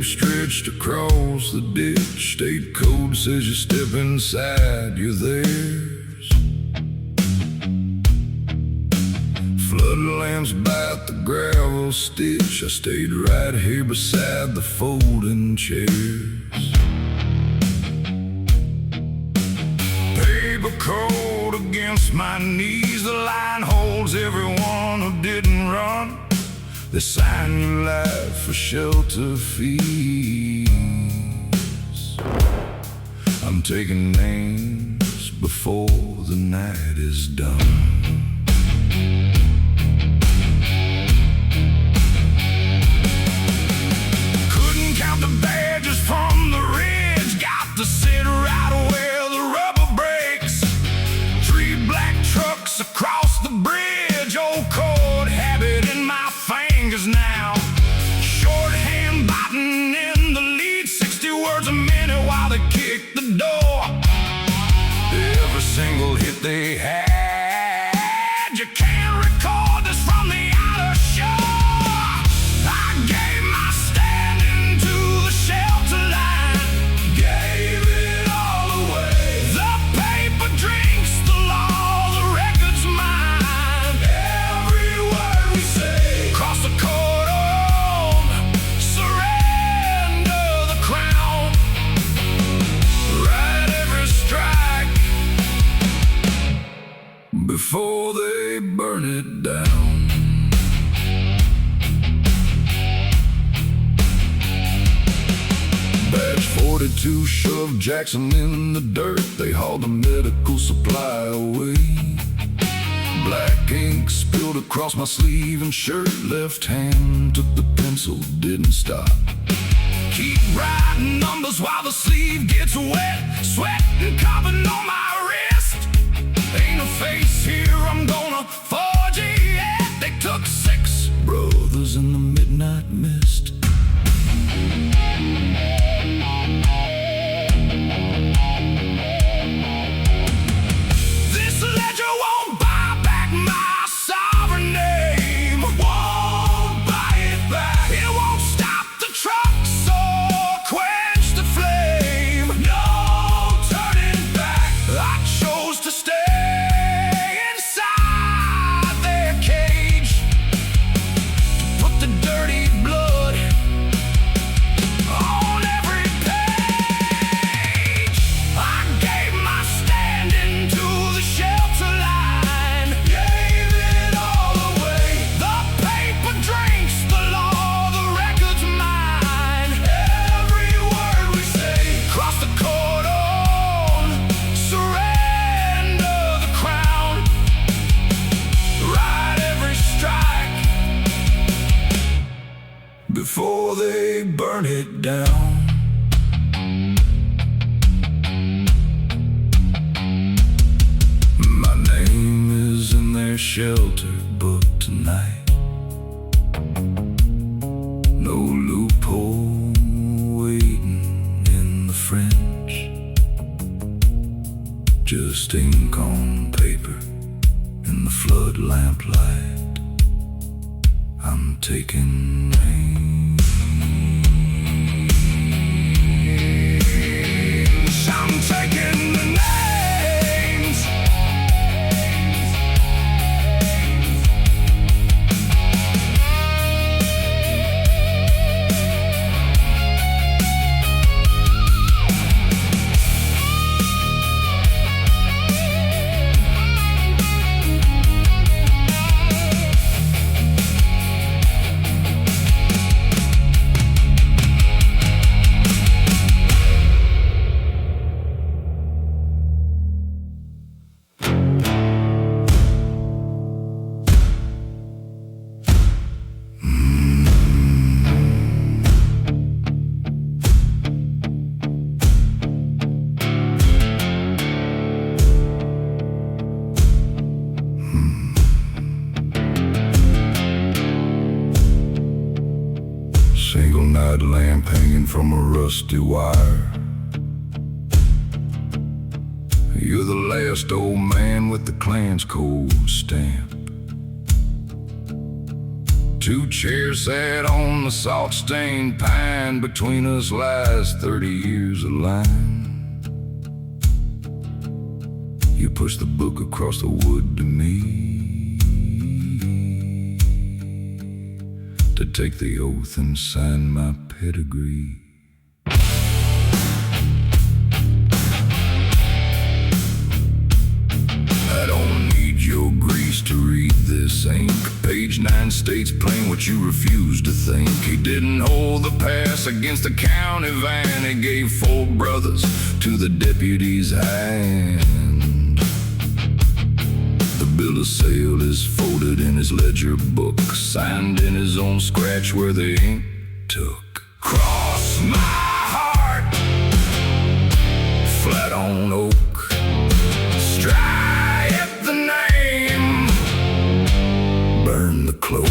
stretched across the ditch. State code says you step inside, you're theirs. Flood lamps bite the gravel stitch. I stayed right here beside the folding chairs. Paper cold against my knees. The line holds everyone who didn't run. They sign your life for shelter fees. I'm taking names before the night is done. Couldn't count the badges from the ridge. Got to sit right where the rubber breaks. 3 black trucks across the bridge. Old cord habit in my fingers now. Shorthand biting in the lead. 60 words a minute while they kick the door. Every single hit they had. You can't record this from the outer shore. I gave my standing to the shelter line. Gave it all away. The paper drinks, the law, the record's mine. Every word we say. Cross the cordon, surrender the crown. Write every strike before they burn it down. Batch 42 shoved Jackson in the dirt. They hauled the medical supply away. Black ink spilled across my sleeve and shirt. Left hand took the pencil, didn't stop. Keep writing numbers while the sleeve gets wet. Sweat and carbon on my wrist. Ain't a face here, I'm gonna forge it yet. They took 6 brothers in the midnight mist. This ledger won't buy back my sovereign name. Won't buy it back. It won't stop the trucks or quench the flame. No turning back. I chose to stay inside their cage. To put the dirty blood on every page. I gave my standing to the shelter line. Gave it all away. The paper drinks, the law, the record's mine. Every word we say. Cross the cordon, surrender the crown. Write every strike before they burn it down. My name is in their shelter book tonight. No loophole waiting in the fringe. Just ink on paper in the flood lamplight. I'm taking names. I'm taking the names. Single night lamp hanging from a rusty wire. You're the last old man with the Klan's cold stamp. Two chairs sat on the salt-stained pine. Between us lies 30 years of line. You pushed the book across the wood to me, to take the oath and sign my pedigree. I don't need your grease to read this ink. Page 9 states plain what you refuse to think. He didn't hold the pass against the county van. He gave 4 brothers to the deputy's hand. The bill of sale is folded in his ledger book, signed in his own scratch where the ink took. Cross my heart, flat on oak, stripe the name, burn the cloak.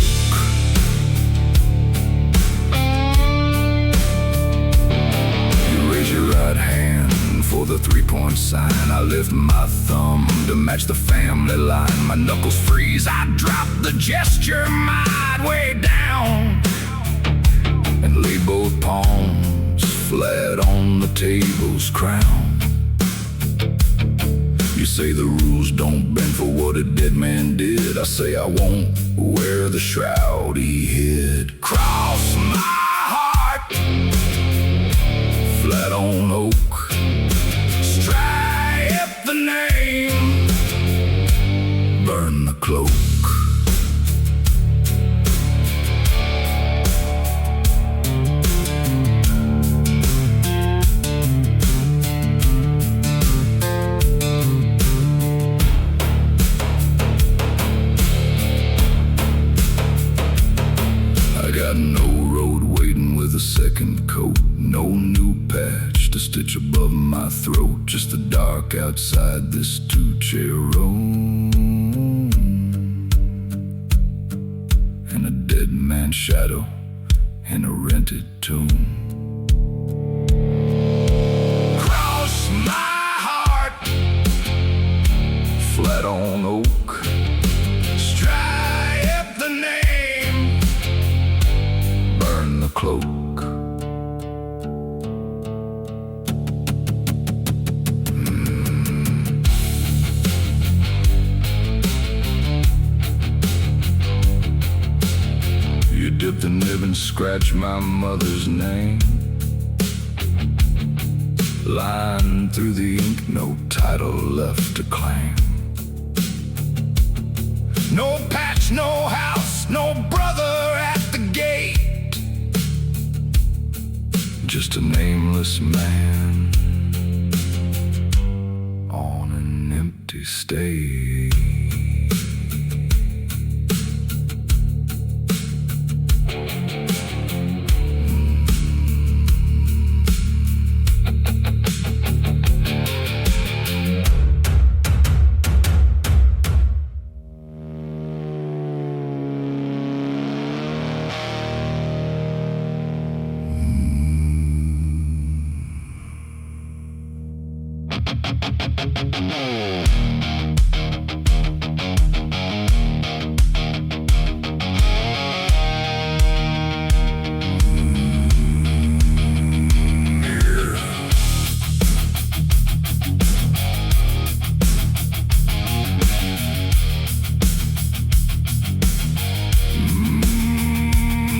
You raise your right hand for the 3-point sign. I lift my thumb to match the family line. My knuckles freeze, I drop the gesture way down, and lay both palms flat on the table's crown. You say the rules don't bend for what a dead man did. I say I won't wear the shroud he hid. Cross my heart, flat on oak, stripe the name, burn the cloak. Got no road waiting with a second coat, no new patch to stitch above my throat, just the dark outside this 2-chair room, and a dead man's shadow in a rented tomb. Cross my heart, flat on oak, stripe the name, burn the cloak. You dip the nib and scratch my mother's name, line through the ink, no title left to claim. No patch, no house, no brother at the gate, just a nameless man on an empty stage.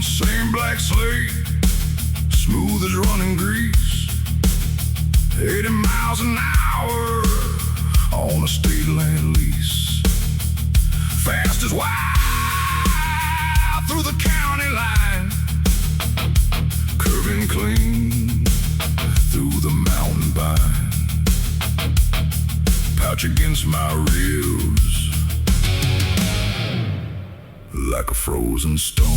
Same black slate, smooth as running grease, 80 miles an hour on a state land lease. Fast as wild through the county line, curving clean through the mountain pine. Pouch against my ribs like a frozen stone.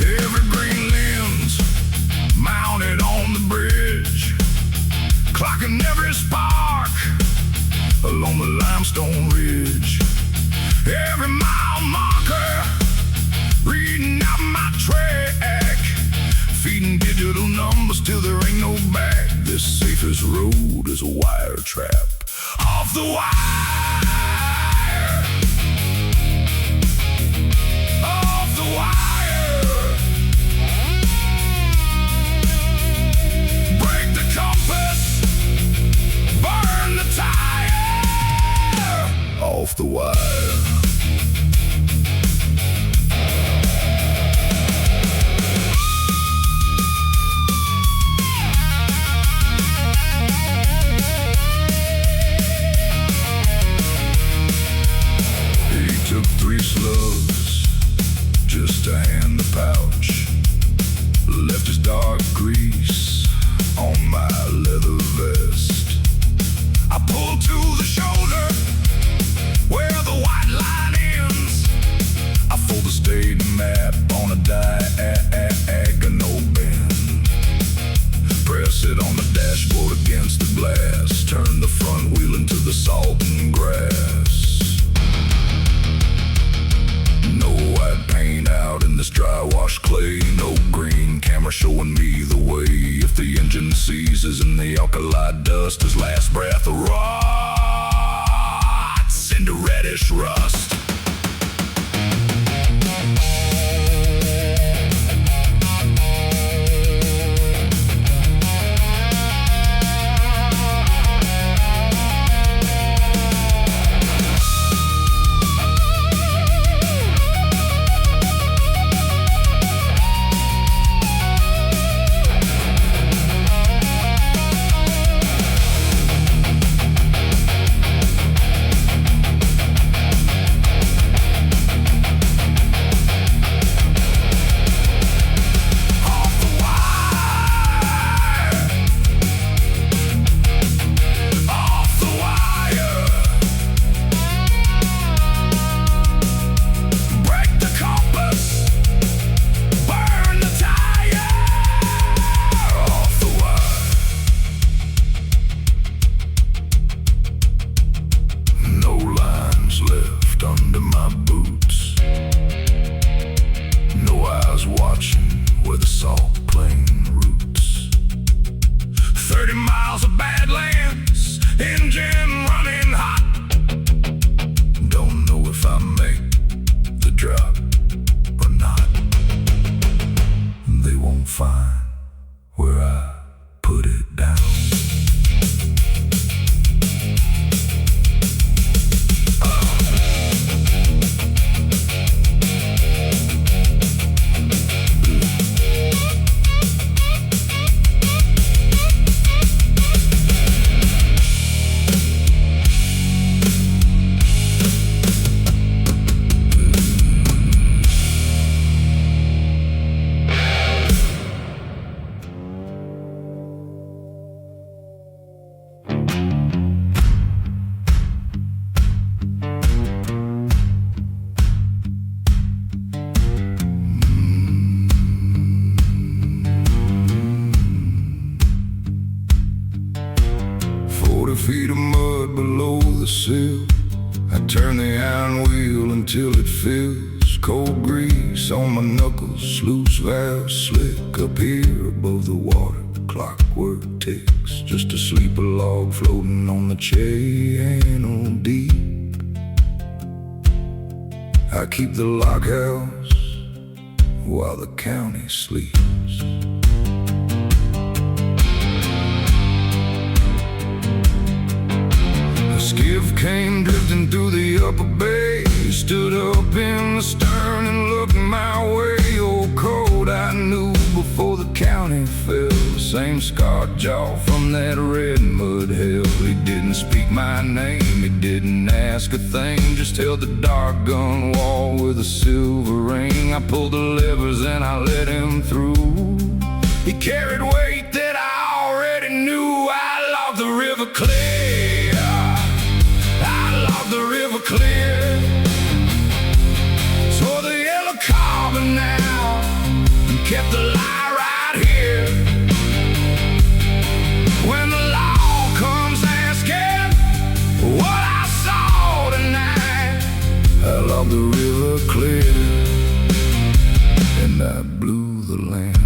Evergreen limbs mounted on the bridge, clocking every spark along the limestone ridge. Every mile marker reading out my track, feeding digital numbers till there ain't no back. This safest road is a wire trap. Off the wire, off the wire. He took 3 slugs just to hand the pouch. Left his dark grease on my leather vest. I pulled to the shoulder where the white line ends. I fold the state map on a diagonal bend. Press it on the dashboard against the glass. Turn the front wheel into the salt and grass. No white paint out in this dry wash clay. No green camera showing me the way. If the engine seizes and the alkali dust, his last breath rots into reddish rust. Feet of mud below the sill. I turn the iron wheel until it fills. Cold grease on my knuckles, sluice valve slick up here above the water. Clockwork ticks, just a sleeper log floating on the channel deep. I keep the lockhouse while the county sleeps. Skiff came drifting through the upper bay. Stood up in the stern and looked my way. Old code I knew before the county fell. The same scarred jaw from that red mud hell. He didn't speak my name, he didn't ask a thing. Just held the dark gun wall with a silver ring. I pulled the levers and I let him through. He carried weight that I already knew. I logged the river clear. The river clear, so the yellow carbon now, and kept the lie right here. When the law comes asking what I saw tonight, I logged the river clear, and I blew the land.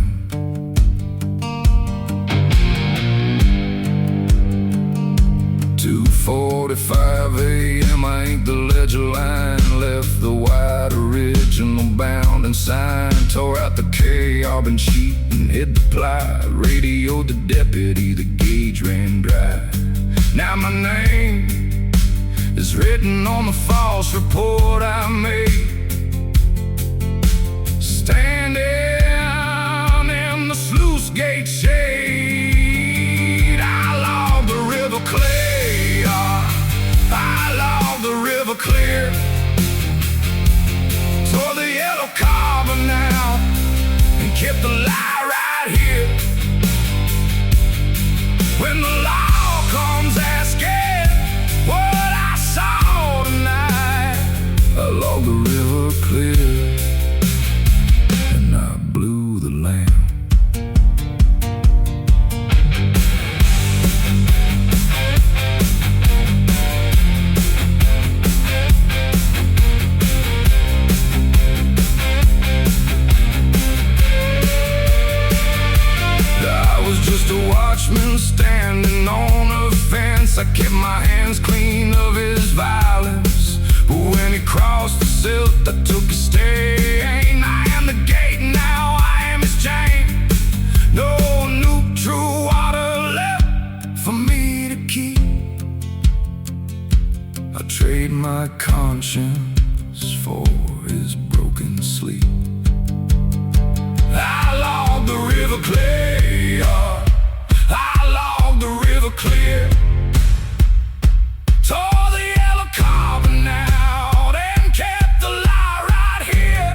2:45 a.m. I inked the ledger line, left the white original bound and signed, tore out the carbon sheet and hit the ply, radioed the deputy, the gauge ran dry. Now my name is is written on the false report I made. Standing in the sluice gate shade, I log the river clear. I log the river clear. Tore the yellow carbon out and kept the lie right here. When the law comes asking what I saw tonight, I logged the river clear and I blew the lamp. Just a watchman standing on a fence. I kept my hands clean of his violence, but when he crossed the silt, I took a stain. I am the gate now, I am his chain. No neutral water left for me to keep. I trade my conscience for his broken sleep. I log the river clear. I logged the river clear. Tore the yellow carbon out and kept the lie right here.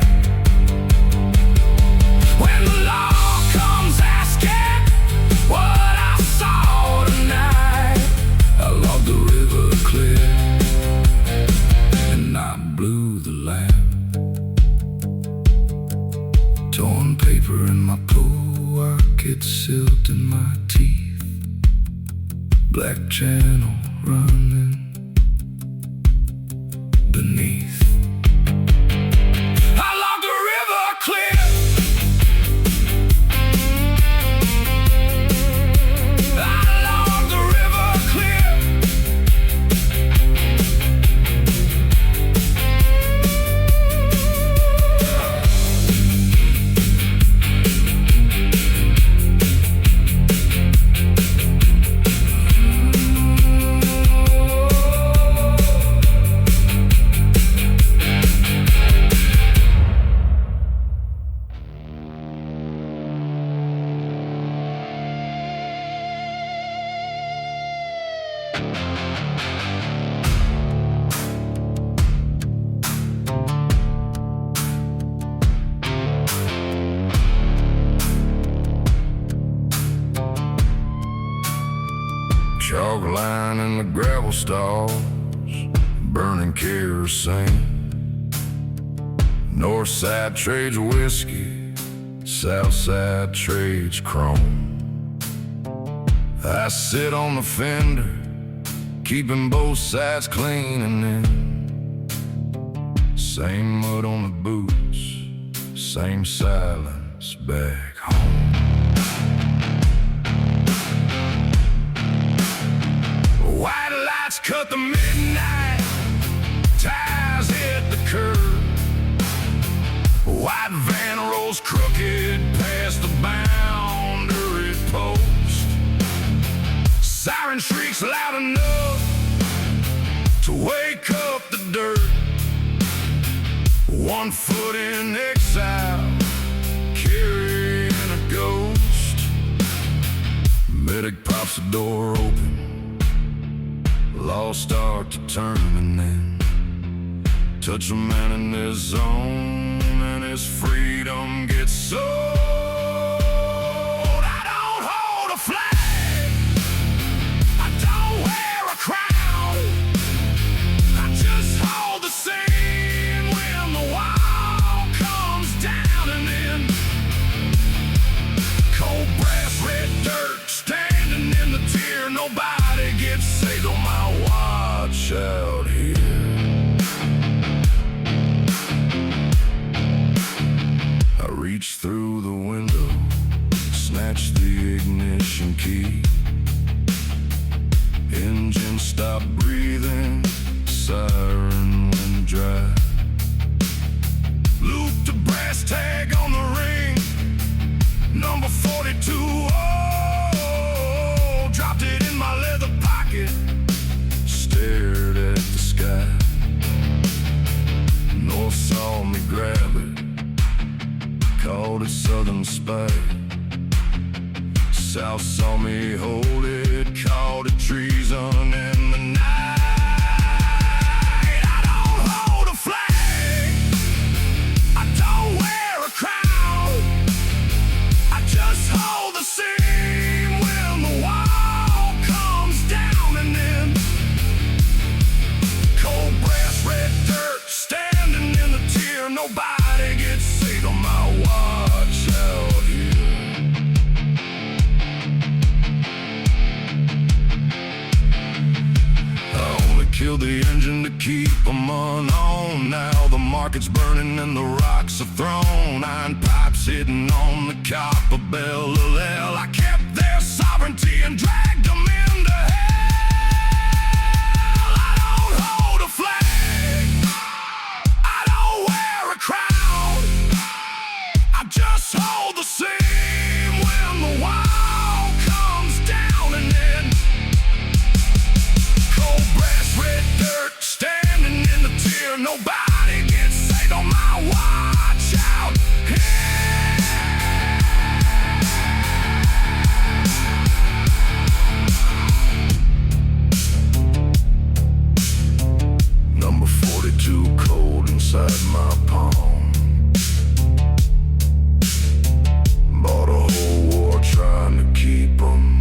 When the law comes asking what I saw tonight, I logged the river clear and I blew the lamp. Torn paper in my pocket, silt in my teeth, black channel running beneath. I logged the river clear. I logged the river clear. Chalk line in the gravel stalls, burning kerosene. North side trades whiskey, south side trades chrome. I sit on the fender, keeping both sides clean, and then same mud on the boots, same silence back home. White lights cut the midnight, tires hit the curb. White van rolls crooked past the boundary post. Siren shrieks loud enough to wake up the dirt. 1 foot in exile, carrying a ghost. Medic pops the door open, laws start to turn, and then touch a man in his zone and his freedom gets sold. I don't hold a flag, I don't wear a crown, I just hold the scene when the wall comes down, and then cold brass, red dirt, standing in the tear. Nobody gets saved on my watch out here. I reach through the window, snatch the ignition key. Engine stop breathing, siren wind dry. Loop the brass tag on the ring, number 42. Oh, dropped it in my leather pocket, stared at the sky. build the engine to keep them on. Now the market's burning and the rocks are thrown. Iron pipes hitting on the copper bell. I kept their sovereignty and dragged them into hell. I don't hold a flag, I don't wear a crown, I just hold the same when the wall comes down. And then cold brass, red dirt, standing in the tear. Nobody gets saved on my watch out here. Number 42 cold inside my palm. Bought a whole war trying to keep 'em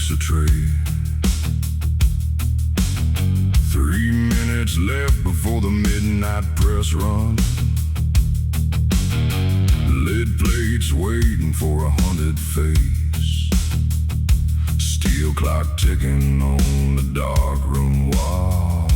a tray. 3 minutes left before the midnight press run. Lead plates waiting for a haunted face. Steel clock ticking on the dark room wall.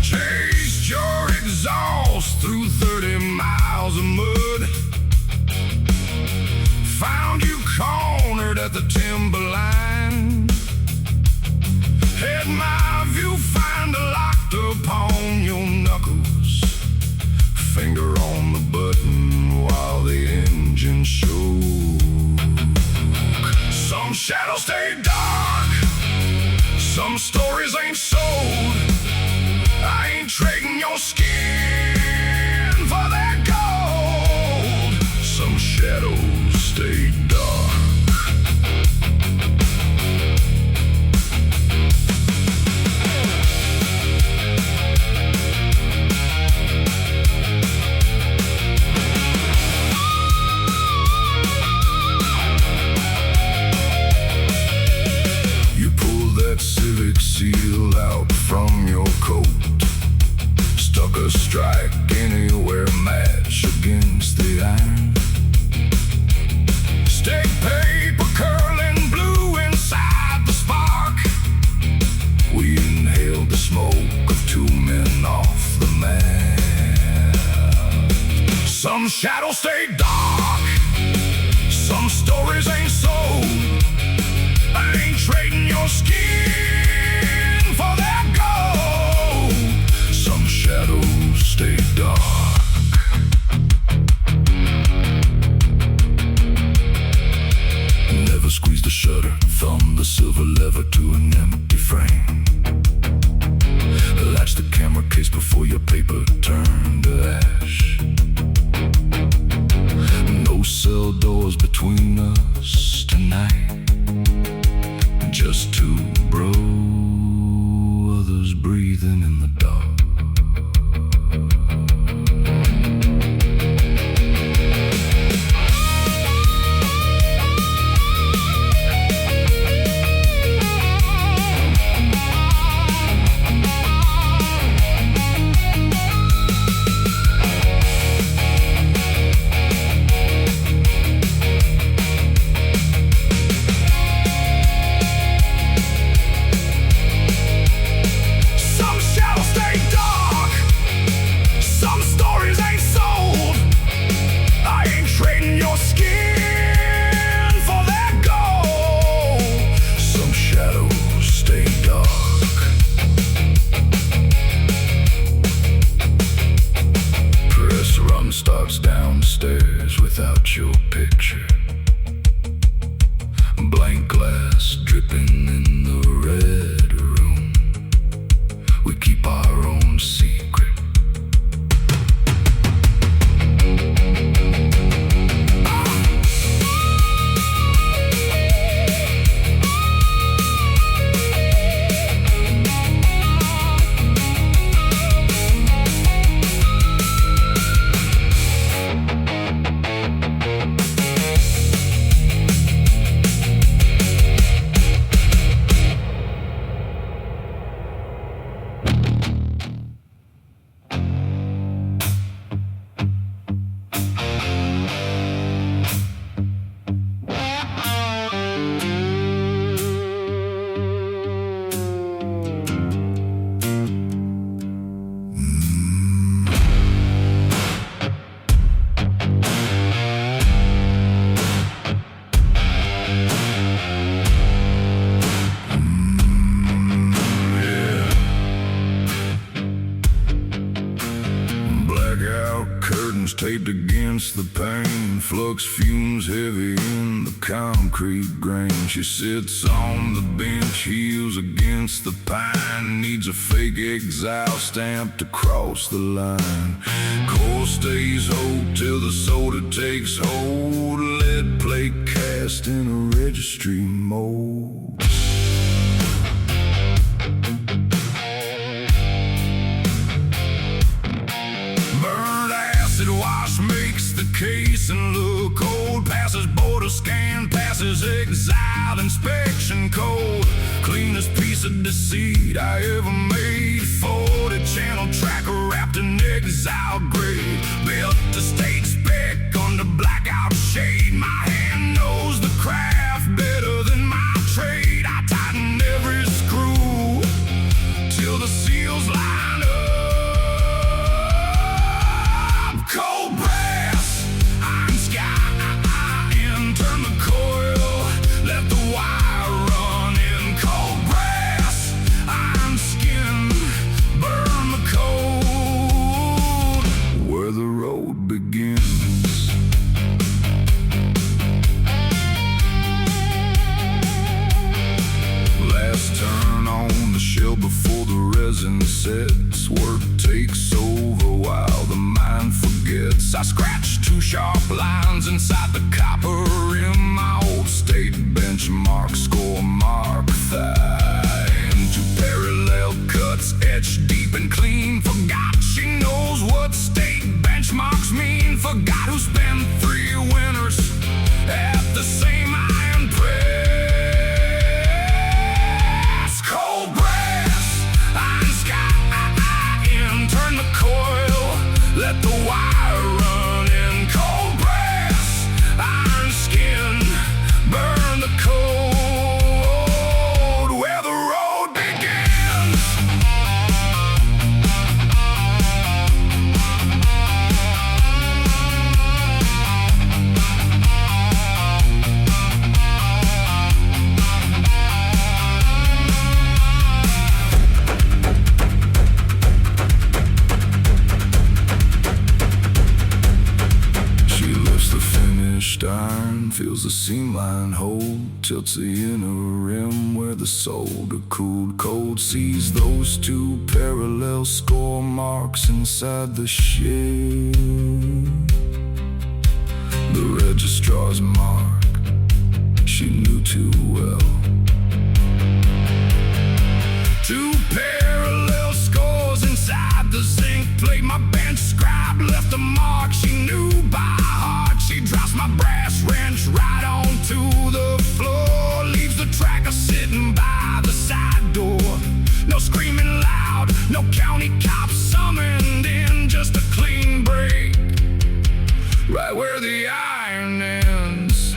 Chased your exhaust through 30 miles of mud. Found you cornered at the timberline. Had my viewfinder locked upon your knuckles. Finger on the button while the engine shook. Some shadows stay dark, some stories ain't sold. I ain't trading your skin for that gold. Some shadows stay dark. You pull that civic seal out from your coat. Stuck a strike anywhere, match against the iron. Steak paper curling blue inside the spark. We inhaled the smoke of 2 men off the map. Some shadows stay dark, some stories ain't sold. I ain't trading your skin for that gold. Some shadows stay dark. Never squeeze the shutter, thumb the silver lever to an empty frame. Latch the camera case before your paper turned to ash. No cell doors between us tonight. Just 2 bros. starts downstairs without your picture. Blank glass dripping in the red room. We keep our own secret. Taped against the pane, flux fumes heavy in the concrete grain. She sits on the bench, heels against the pine, needs a fake exile stamped across the line. Core stays hope till the soda takes hold, lead plate cast in a registry mold. Wash makes the case and look old. Passes border scan, passes exile inspection code. Cleanest piece of deceit I ever made. 40 channel tracker wrapped in exile grade. Built to state spec under blackout shade. My hand knows the craft better than my trade. I tighten every screw till the seals line up. Cold brass, iron sky, and turn the coil, let the wire run in. Cold brass, iron skin, burn the code, where the road begins. Last turn on the shell before the resin sets. Work takes over while the mind forgets. I scratch two sharp lines inside the copper rim. My old state benchmark score mark thigh. And two parallel cuts etched deep and clean. Forgot she knows what state benchmarks mean. Forgot who spent 3 winters at the same iron press. Cold brass, iron sky, turn the coil, let the wire run in. Cold brass, iron skin, burn the code, where the road begins. Iron feels the seam line hold, tilts the inner rim where the solder cooled cold. Sees those 2 parallel score marks inside the shade. The registrar's mark she knew too well. 2 parallel scores inside the zinc plate. My bench scribe left a mark she knew by heart. She drops my brass wrench right onto the floor. Leaves the tracker sitting by the side door. No screaming loud, no county cops summoned in. Just a clean break right where the iron ends.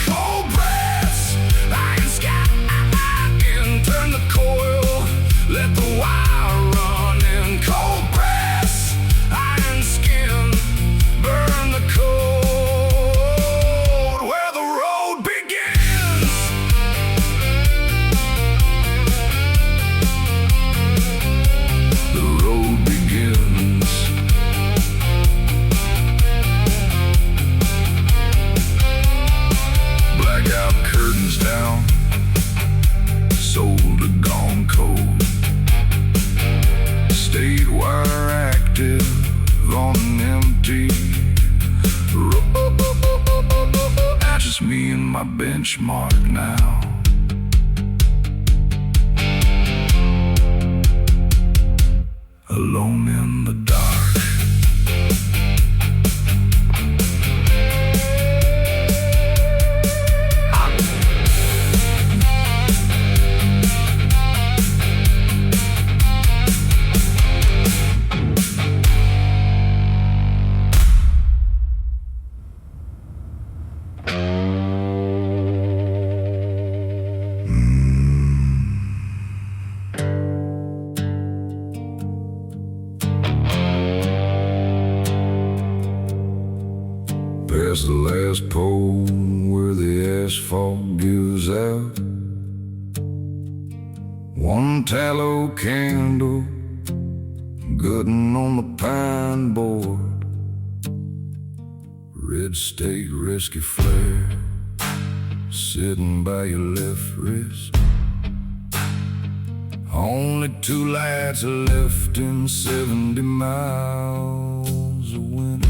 Cold brass, iron sky, turn the coil, let the wire run in. Cold brass, iron skin, burn the code, where the road begins. The road begins. on empty road. That's just me and my benchmark now. Alone in the dark. Past the last pole where the asphalt gives out, one tallow candle gutting on the pine board, red steak rescue flare sitting by your left wrist. Only 2 lights are left in 70 miles of winter.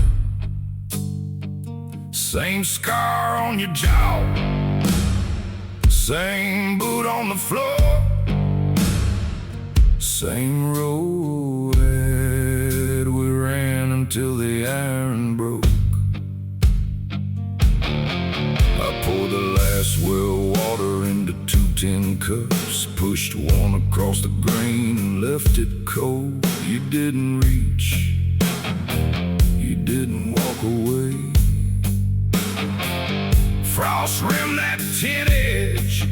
Same scar on your jaw, same boot on the floor, same road that we ran until the iron broke. I poured the last well water into 2 tin cups, pushed one across the grain and left it cold. You didn't reach, you didn't walk away. Frost rimmed that tin edge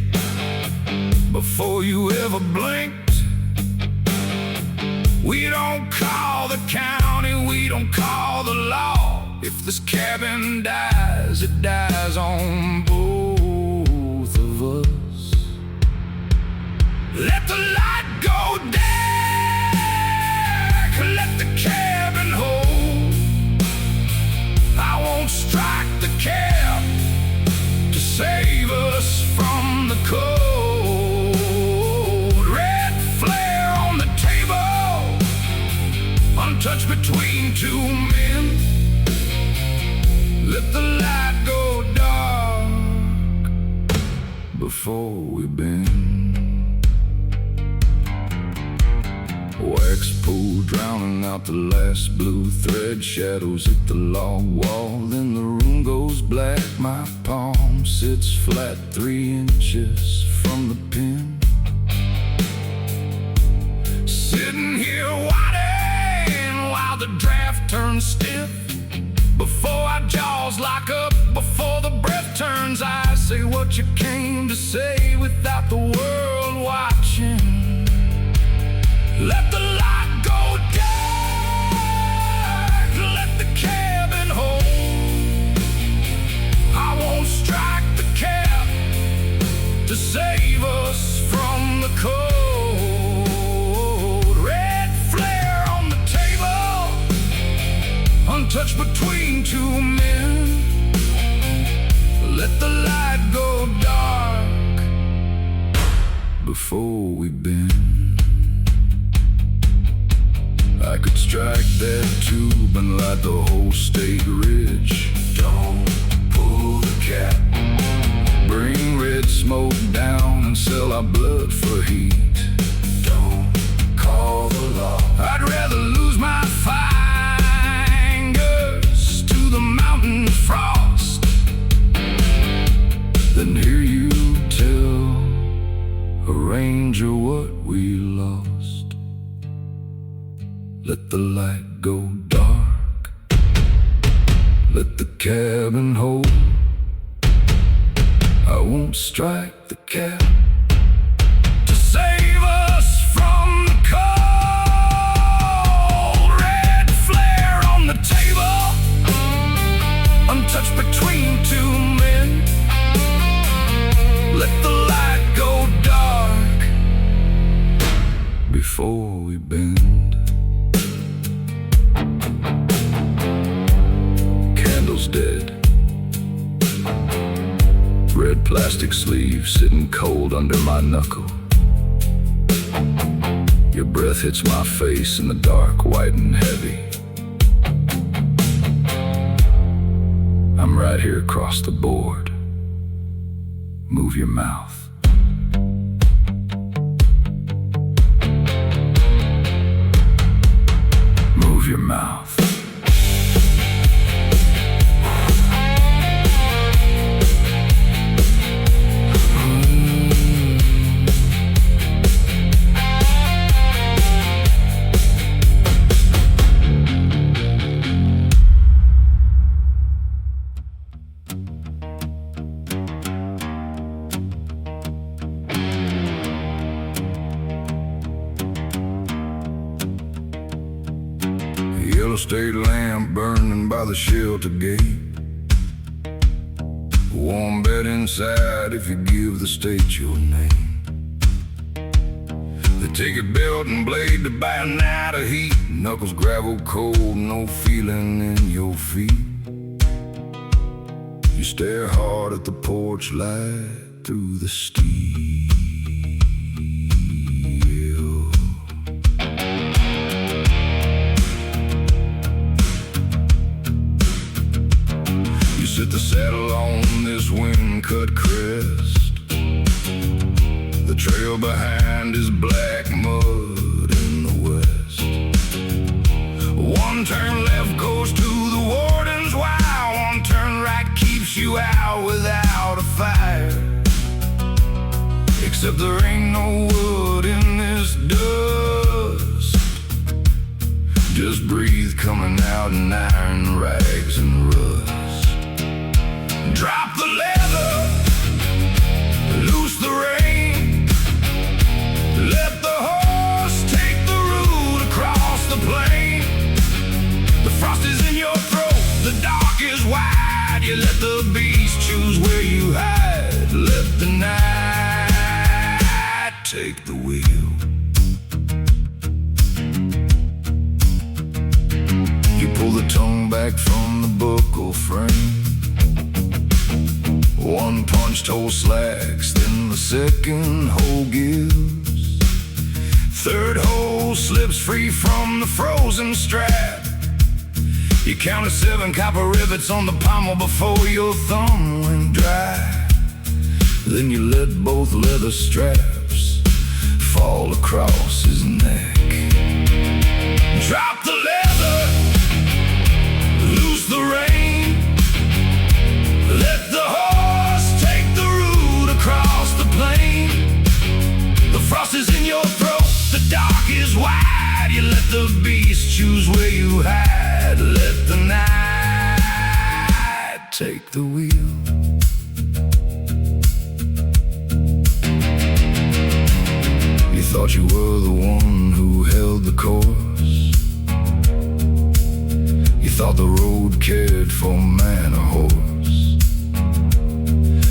before you ever blinked. We don't call the county, we don't call the law. If this cabin dies, it dies on both of us. Let the light go dark, let the cabin hold. I won't strike the cab to save us from the cold. Red flare on the table, untouched between 2 men. Let the light go dark before we bend. Wax pool drowning out the last blue thread, shadows at the log wall, then the room goes black. My palm sits flat 3 inches from the pin. Sitting here waiting while the draft turns stiff. Before our jaws lock up, before the breath turns, I say what you came to say without the world watching. Let the light go dark, let the cabin hold. I won't strike the cap to save us from the cold. Red flare on the table, untouched between 2 men. Let the light go dark before we bend. I could strike that tube and light the whole state ridge. Don't pull the cap, bring red smoke down and sell our blood for heat. Don't call the law, I'd rather lose my fingers to the mountain frost than hear you tell a ranger what we lost. Let the light go dark, let the cabin hold. I won't strike the cap to save us from the cold. Red flare on the table, untouched between 2 men. Let the light go dark before we bend. Candles dead, red plastic sleeve sitting cold under my knuckle. Your breath hits my face in the dark, white and heavy. right here across the board. Move your mouth. Move your mouth. Yellow state lamp burning by the shelter gate. Warm bed inside if you give the state your name. They take a belt and blade to buy a night of heat. Knuckles gravel cold, no feeling in your feet. You stare hard at the porch light through the steel. Sit the saddle on this wind-cut crest. The trail behind is black mud in the west. One turn left goes to the warden's while. One turn right keeps you out without a fire. Except there ain't no wood in this dust. Just breathe coming out in iron rags and rust. Drop the leather, loose the rein. Let the horse take the route across the plain. The frost is in your throat, the dark is wide. You let the beast choose where you hide. Let the night take the wheel. You pull the tongue back from the buckle frame. One punched hole slacks, then the second hole gives. Third hole slips free from the frozen strap. You counted 7 copper rivets on the pommel before your thumb went dry. Then you let both leather straps fall across his neck. Drop the leather, loose the rein. Let the horse take the route across the plain. The frost is in your throat, the dark is wide. You let the beast choose where you hide. Let the night take the wheel. You thought you were the one who held the course. You thought the road cared for man or horse.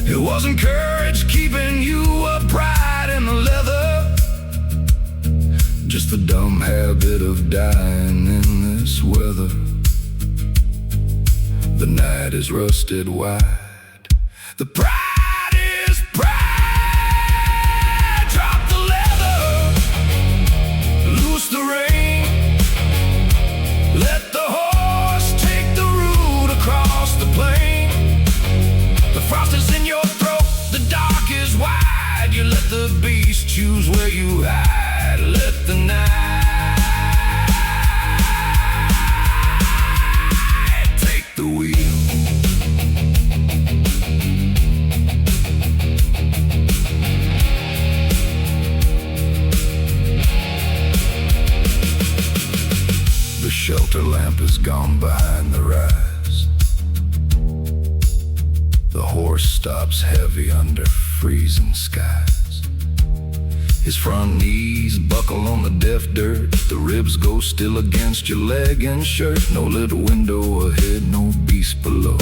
It wasn't courage keeping you upright in the leather, just the dumb habit of dying in this weather. The night is rusted wide. The pride is pride. Drop the leather, loose the rein. Let the horse take the route across the plain. The frost is in your throat, the dark is wide. You let the beast choose where you hide. Let the night take the wheel. The shelter lamp is gone behind the rise. The horse stops heavy under freezing skies. His front knees buckle on the deaf dirt. The ribs go still against your leg and shirt. No lit window ahead, no beast below.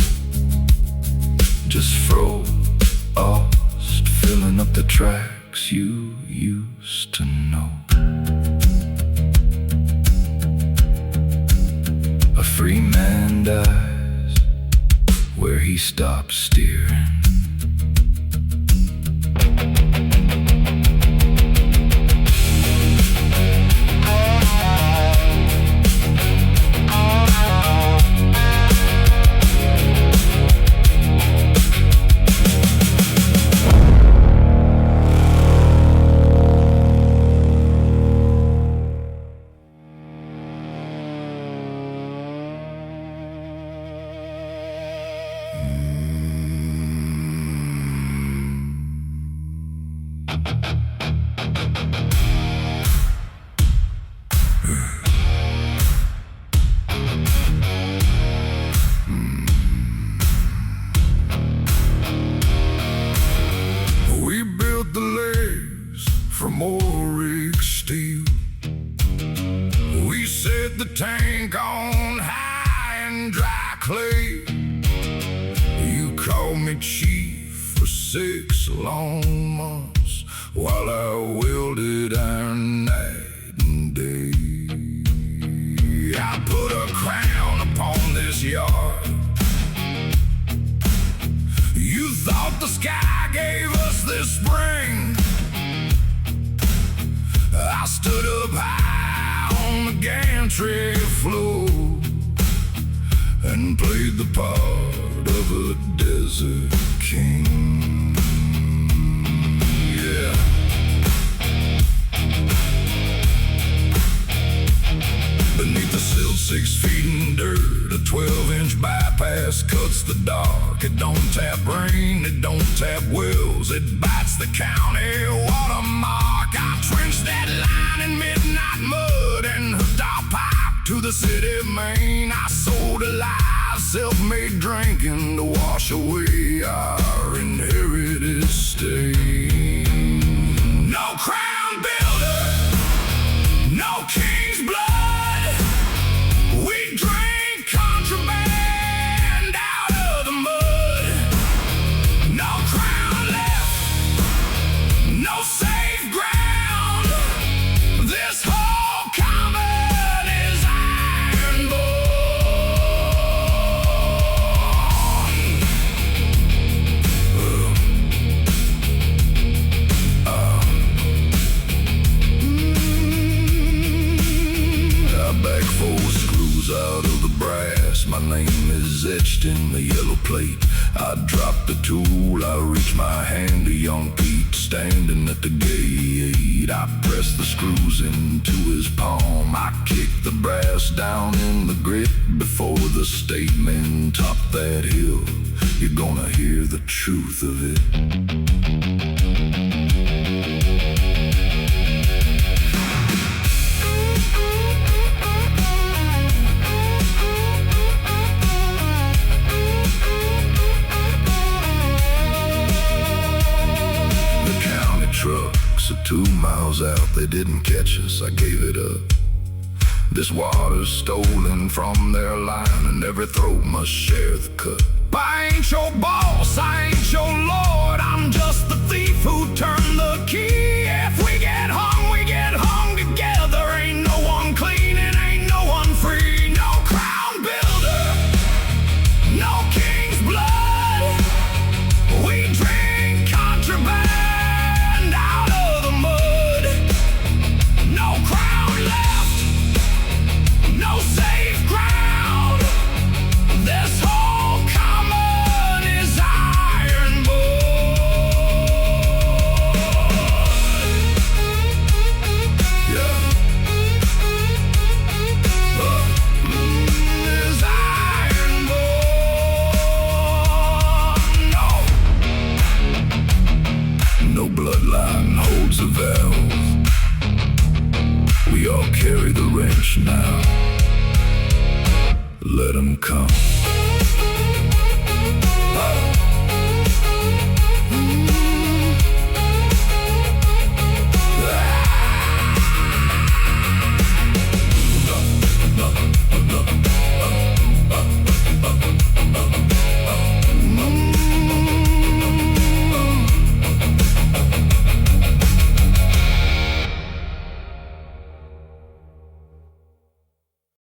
Just frost filling up the tracks you used to know. A free man dies where he stops steering. only chief for 6 long months, while I wielded iron night and day. I put a crown upon this yard. You thought the sky gave us this spring. I stood up high on the gantry floor and played the part of a desert king. Yeah. Beneath the silt 6 feet in dirt, a 12-inch bypass cuts the dark. It don't tap rain, it don't tap wells, it bites the county watermark. I trenched that line in midnight mud and hooked our pipe to the city main. I sold a lie, self-made drinking to wash away our inherited stain. No crown builder, no king's blood. We drink contraband out of the mud. No crown left, no safe ground. This whole common is ironborn. I back 4 screws out of the brass. My name is etched in the yellow plate. I drop the tool, I reach my hand to young Pete standing at the gate. I press the screws into his palm. I kick the brass down in the grit. Before the statement top that hill, you're gonna hear the truth of it. Trucks are 2 miles out, they didn't catch us, I gave it up. This water's stolen from their line, and every throat must share the cut. I ain't your boss, I ain't your lord, I'm just the thief who turned the key. If we get hung together. Ain't no one clean and ain't no one free. No crown builder, no king's blood. We drink contraband. The valve. We all carry the wrench now. Let 'em come.